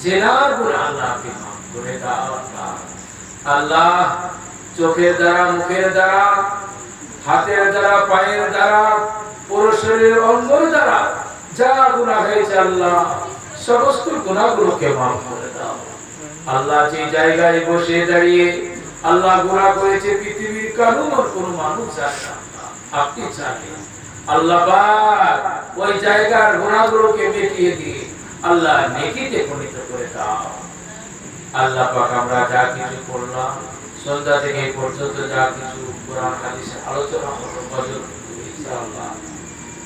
জিনার গুনাহ আল্লাহ আপনি মাফ করে দাও। আল্লাহ, চোখের দ্বারা, মুখের দ্বারা, হাতের দ্বারা, পায়ের দ্বারা, পুরো শরীরের অঙ্গের দ্বারা যা গুনাহ হয়েছে আল্লাহ সমস্ত গুনাহগুলোকে মাফ করে দাও। আল্লাহ, যে জায়গায় বসে দাঁড়িয়ে আল্লাহ গুনাহ করেছে পৃথিবীর কোন মানুষ জানে না, আপনি জানেন। আল্লাহ পাক ওই জায়গার গুনাহগুলোকে মিটিয়ে দিয়ে আল্লাহ নেকিতে পরিণত করে দাও। আল্লাহ পাক, আমরা যা কিছু করলাম সন্ধ্যা থেকে পর্যন্ত যা কিছু কোরআন হাদিসে আলোচনা হলো ফজর ইনশাআল্লাহ,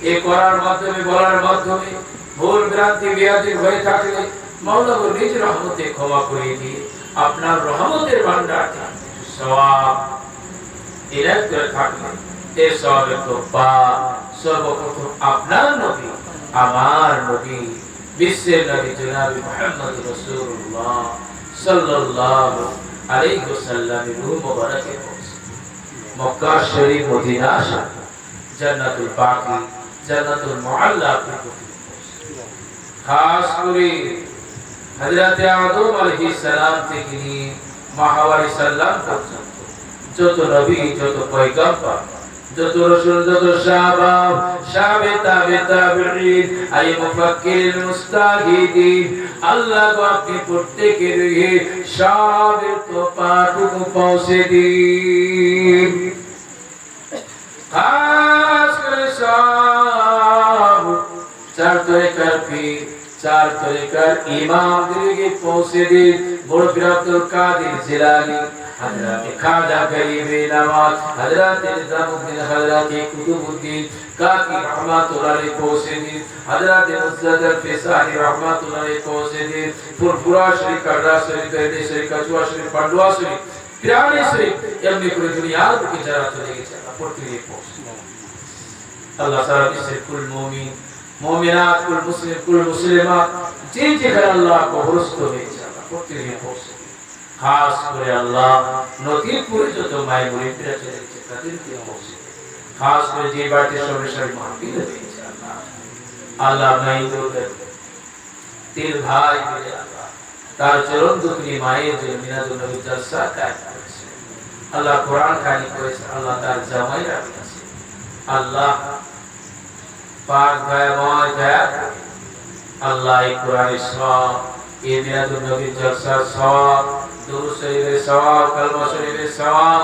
এই করার মাধ্যমে, বলার মাধ্যমে ভুল ভ্রান্তি বিয়াদি হয়ে থাকলে মাওলা গো নিজ রহমতে ক্ষমা করে দিয়ে আপনার রহমতের ভান্ডার সওয়াব ইলাদ করে থাকলে এই সওয়াবের তো সর্বপ্রথম আপনার নবী, আমার নবী, বিশ্বের নবী জনাবে মুহাম্মদ রাসূলুল্লাহ সাল্লাল্লাহু আলাইহি ওয়াসাল্লামের রূহ মুবারকে পৌঁছে মক্কা শরীফ, মদিনা শরীফ, জান্নাতুল বাকি, জান্নাতুল মুআল্লা খাস করে হযরত আদম আলাইহিস সালাম থেকে নিয়ে মাহওয়ারি সাল্লাম পর্যন্ত যত নবী, যত পয়গম্বর, যত রাসূল, যত সাহাবা, সাহাবে তাবেঈন, আই মুফাক্কির মুস্তাহিদিন, আল্লাহ গো আপনি প্রত্যেকের সবের তো পাটুকু পৌঁছে দিন। খাস করে সব চার তরিকার পীর, চার তরিকার ইমামদেরকে পৌঁছে দিন। বড় পীর আব্দুল কাদের জিলানী, হযরত খাজা গরিবে নওয়াজ, হযরত নিজামউদ্দিন, হযরত কুতুবউদ্দিন কাকি রহমাতুল্লাহ আলাইহি পৌঁছে দিন। হযরত মুজাদ্দিদ ফিসানি রহমাতুল্লাহ আলাইহি পৌঁছে দিন। ফুরফুরা শরীফ, কাররা শরীফ, দরদে শরীফ, কাচুয়া শরীফ, পান্ডুয়া শরীফ, পিরানি শরীফ, এমনি করে দুনিয়ার বুকে যারা চলে গেছে আল্লাহ প্রত্যেকে পৌঁছে। আল্লাহ সারা বিশ্বের কুল মুমিন মুমিনাত কুল মুসলিমাত যে যেখানে আল্লাহ কবরস্থ হয়েছে আল্লাহ প্রত্যেকে পৌঁছে খাস করে আল্লাহ নদীপুরে যত মায়ের মুরিদরা চলে গেছে তাদেরকে পৌঁছে খাস করে যে বাড়িতে সর্বসারী মাহফিল হয়েছে আল্লাহ আল্লাহ মাইদুলের তিন ভাই মিলে আল্লাহ তার চরণ দুঃখী মায়ের যে মিনাদুল নবী জলসা কায়েম করেছে আল্লাহ কোরআন খানি করেছে আল্লাহ তার জামাইরা আছে আল্লাহ পাক দয়াময় দয়া আল্লাহ এই কোরআনের সওয়াব এই মিলাদুন নবী জলসার সওয়াব দুরূদ শরীফের সওয়াব কালমা শরীফের সওয়াব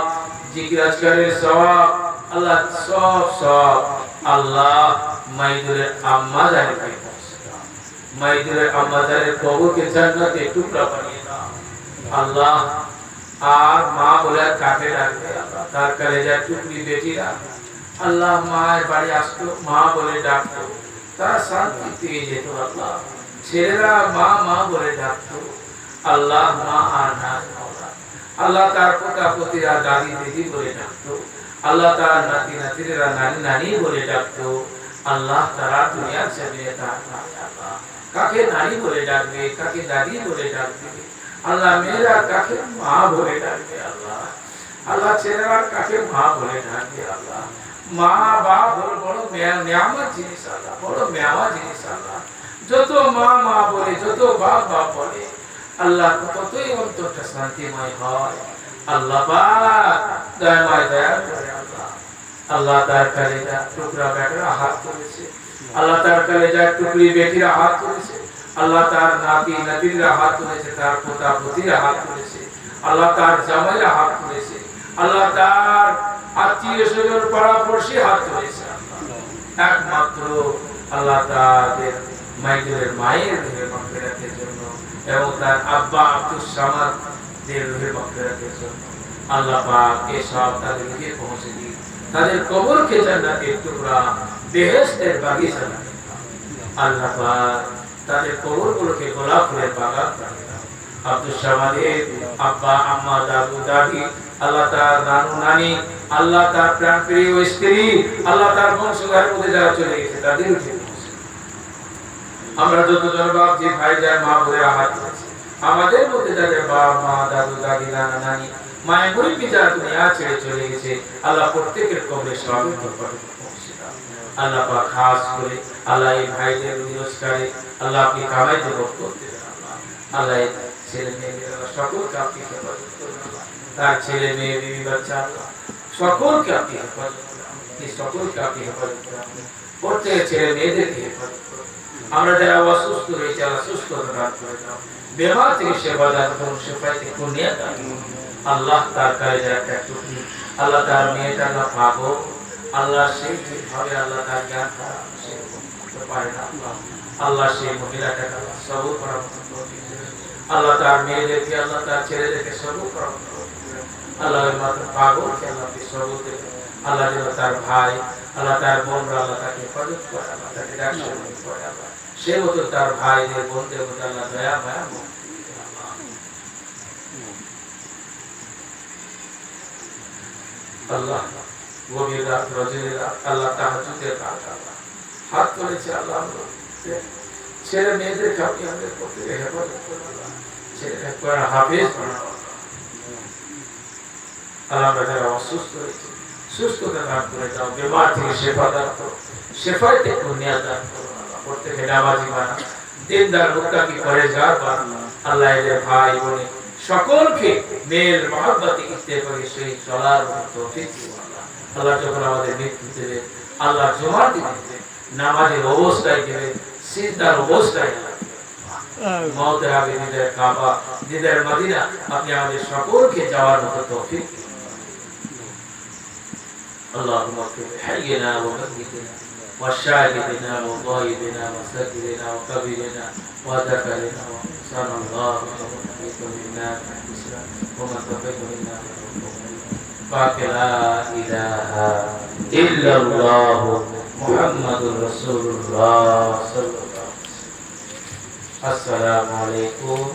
জিকির আজকারের সওয়াব আল্লাহ সব আল্লাহ মাইদুরের আম্মা জানকে পৌঁছে দাও মাইদুরের আম্মা জানের কবরকে জান্নাতে টুকরা বানিয়ে দাও আল্লাহ আর মা বলে কাকে ডাকবে আল্লাহ তার কলেজার টুকরি বেটিরা আল্লাহ মায়ের বাড়ি আসতো মা বলে ডাকতো তারা শান্তি পেয়ে যেত আল্লাহ ছেলেরা মা মা বলে ডাকতো আল্লাহ মা আর না আল্লাহ তার পোতা পতিরা দাদি দিদি বলে ডাকতো আল্লাহ তার নাতি নাতিরা নানি নানি বলে ডাকতো আল্লাহ তারা দুনিয়ার জমিনে তার আল্লাহ কাকে নানি বলে ডাকবে কাকে দাদি বলে ডাকবে আল্লাহ মেয়েরা কাকে মা বলে ডাকবে আল্লাহ আল্লাহ ছেলেরা কাকে মা বলে ডাকবে আল্লাহ মা বাপ হলো বড় নিয়ামত জিনিস আল্লাহ বড় মেওয়া জিনিস আল্লাহ যত মা মা বলে যত বাপ বাপ বলে আল্লাহ ততই অন্তরটা শান্তিময় হয় আল্লাহ পাক দয়াময় দয়া করে আল্লাহ আল্লাহ তার কলেজা টুকরা বেটারা হাত তুলেছে আল্লাহ তার কলেজা টুকরি বেটিরা হাত তুলেছে আল্লাহ তার নাতি নাতিরা হাত তুলেছে তার পোতা পতিরা হাত তুলেছে আল্লাহ তার জামাইরা হাত তুলেছে আল্লাহ তার আত্মীয় স্বজন পাড়া পড়শি হাত তুলেছে একমাত্র আল্লাহ তাদের মাইদুরের মায়ের রুহের মাগফিরাতের জন্য এবং তার আব্বা আব্দুস সামাদ দের রুহের মাগফিরাতের জন্য আল্লাহ পাক এই সব তাদেরকে পৌঁছে দিন তাদের কবরকে জান্নাতের টুকরা বেহেশতের বাগিচা বানিয়ে দাও আল্লাহ পাক তাদের কবরগুলোকে গোলাপ ফুলের বাগান বানিয়ে দাও আব্দুস সামাদের আব্বা আম্মা দাদু দাদি আল্লাহ তার নানু নানি আল্লাহ তার প্রাণপ্রিয় স্ত্রী আল্লাহ তার বংশধরের মধ্যে যারা চলে গেছে তাদের আমরা যতজন বাপ যে ভাই যার মা বলে হাত তুলেছি আমাদের মধ্যে যাদের বাপ মা দাদু দাদি নানা নানি মায়ের মুরিদ যারা দুনিয়া ছেড়ে চলে গেছে আল্লাহ প্রত্যেকের কবরে সওয়াবের বরকত পৌঁছে দাও আল্লাহ পাক খাস করে আল্লাহ এই ভাইদের রোজগারে আল্লাহ আপনি কামাইতে বরকত দেন আল্লাহ আল্লাহ ছেলে মেয়েদের সকলকে আপনি হেফাজত করুন তার ছেলে মেয়ে বিবি বাচ্চা সকলকে আপনি হেফাজত করুন সকলকে আপনি হেফাজত করুন প্রত্যেক ছেলে মেয়েদেরকে হেফাজত করুন আমরা যারা অসুস্থ হয়েছে আল্লাহ সুস্থতা দান করে দাও বেমার থেকে সেবা দান করুন সেবা থেকে পুণ্য দান করুন আল্লাহ তার কলেজা একটা টুকরি আল্লাহ তার মেয়েটা না পাবো আল্লাহ সেই ভাবে আল্লাহ তার জ্ঞান সে করতে পারে না আল্লাহ সেই মহিলাটাকে সবর করার মতো তৌফিক দেন আল্লাহ তার মেয়েদেরকে আল্লাহ তার ছেলেদেরকে সবর করার মতো তৌফিক দেন আল্লাহ মাত্র পাগলকে আল্লাহ সবর দেন আল্লাহ যেন তার ভাই আল্লাহ তার বোনরা আল্লাহ তাকে হেফাজত করে আল্লাহ তাকে রাখশন করে আল্লাহ সে মতো তার ভাইদের বোনদের মতো আল্লাহ দয়া মায়া আল্লাহ গভীর রাত রজনীর রাত আল্লাহ তাহাজ্জুদের রাত আল্লাহ হাত তুলেছে আল্লাহ ছেলে মেয়েদেরকে আপনি আমাদের প্রত্যেকে হেফাজত করুন আল্লাহ ছেলেরা কোরআন হাফেজ বানাও আল্লাহ আমরা যারা অসুস্থ হয়েছে সুস্থতা দান করে দাও বেমার থেকে শেফা দান করো শেফাতে পুণ্য দান করো আল্লাহ প্রত্যেকে নামাজি বানাও দিনদার মুত্তাকি পরেজগার বানাও আল্লাহ এদের ভাই বোন সকলকে মেল মহব্বতে ইত্তেফাকে সেই চলার তৌফিক দিও আল্লাহ আল্লাহ যখন আমাদের মৃত্যু দেবে আল্লাহ জুমার দিনে দেবে নামাজের অবস্থায় দেবে সিজদার অবস্থায় মওতের আগে দিদার কাবা দিদার মদিনা আপনি আমাদের সকলকে যাওয়ার মতো তৌফিক দিন اللهم اغفر حينا وميتنا وشاهدنا وغائبنا وسجدنا وكبرنا وذكرنا وانسانا الله ومن تفيق منا الاسلام ومن تفيق منا باك لا اله الا الله محمد رسول الله صلى الله عليه وسلم السلام عليكم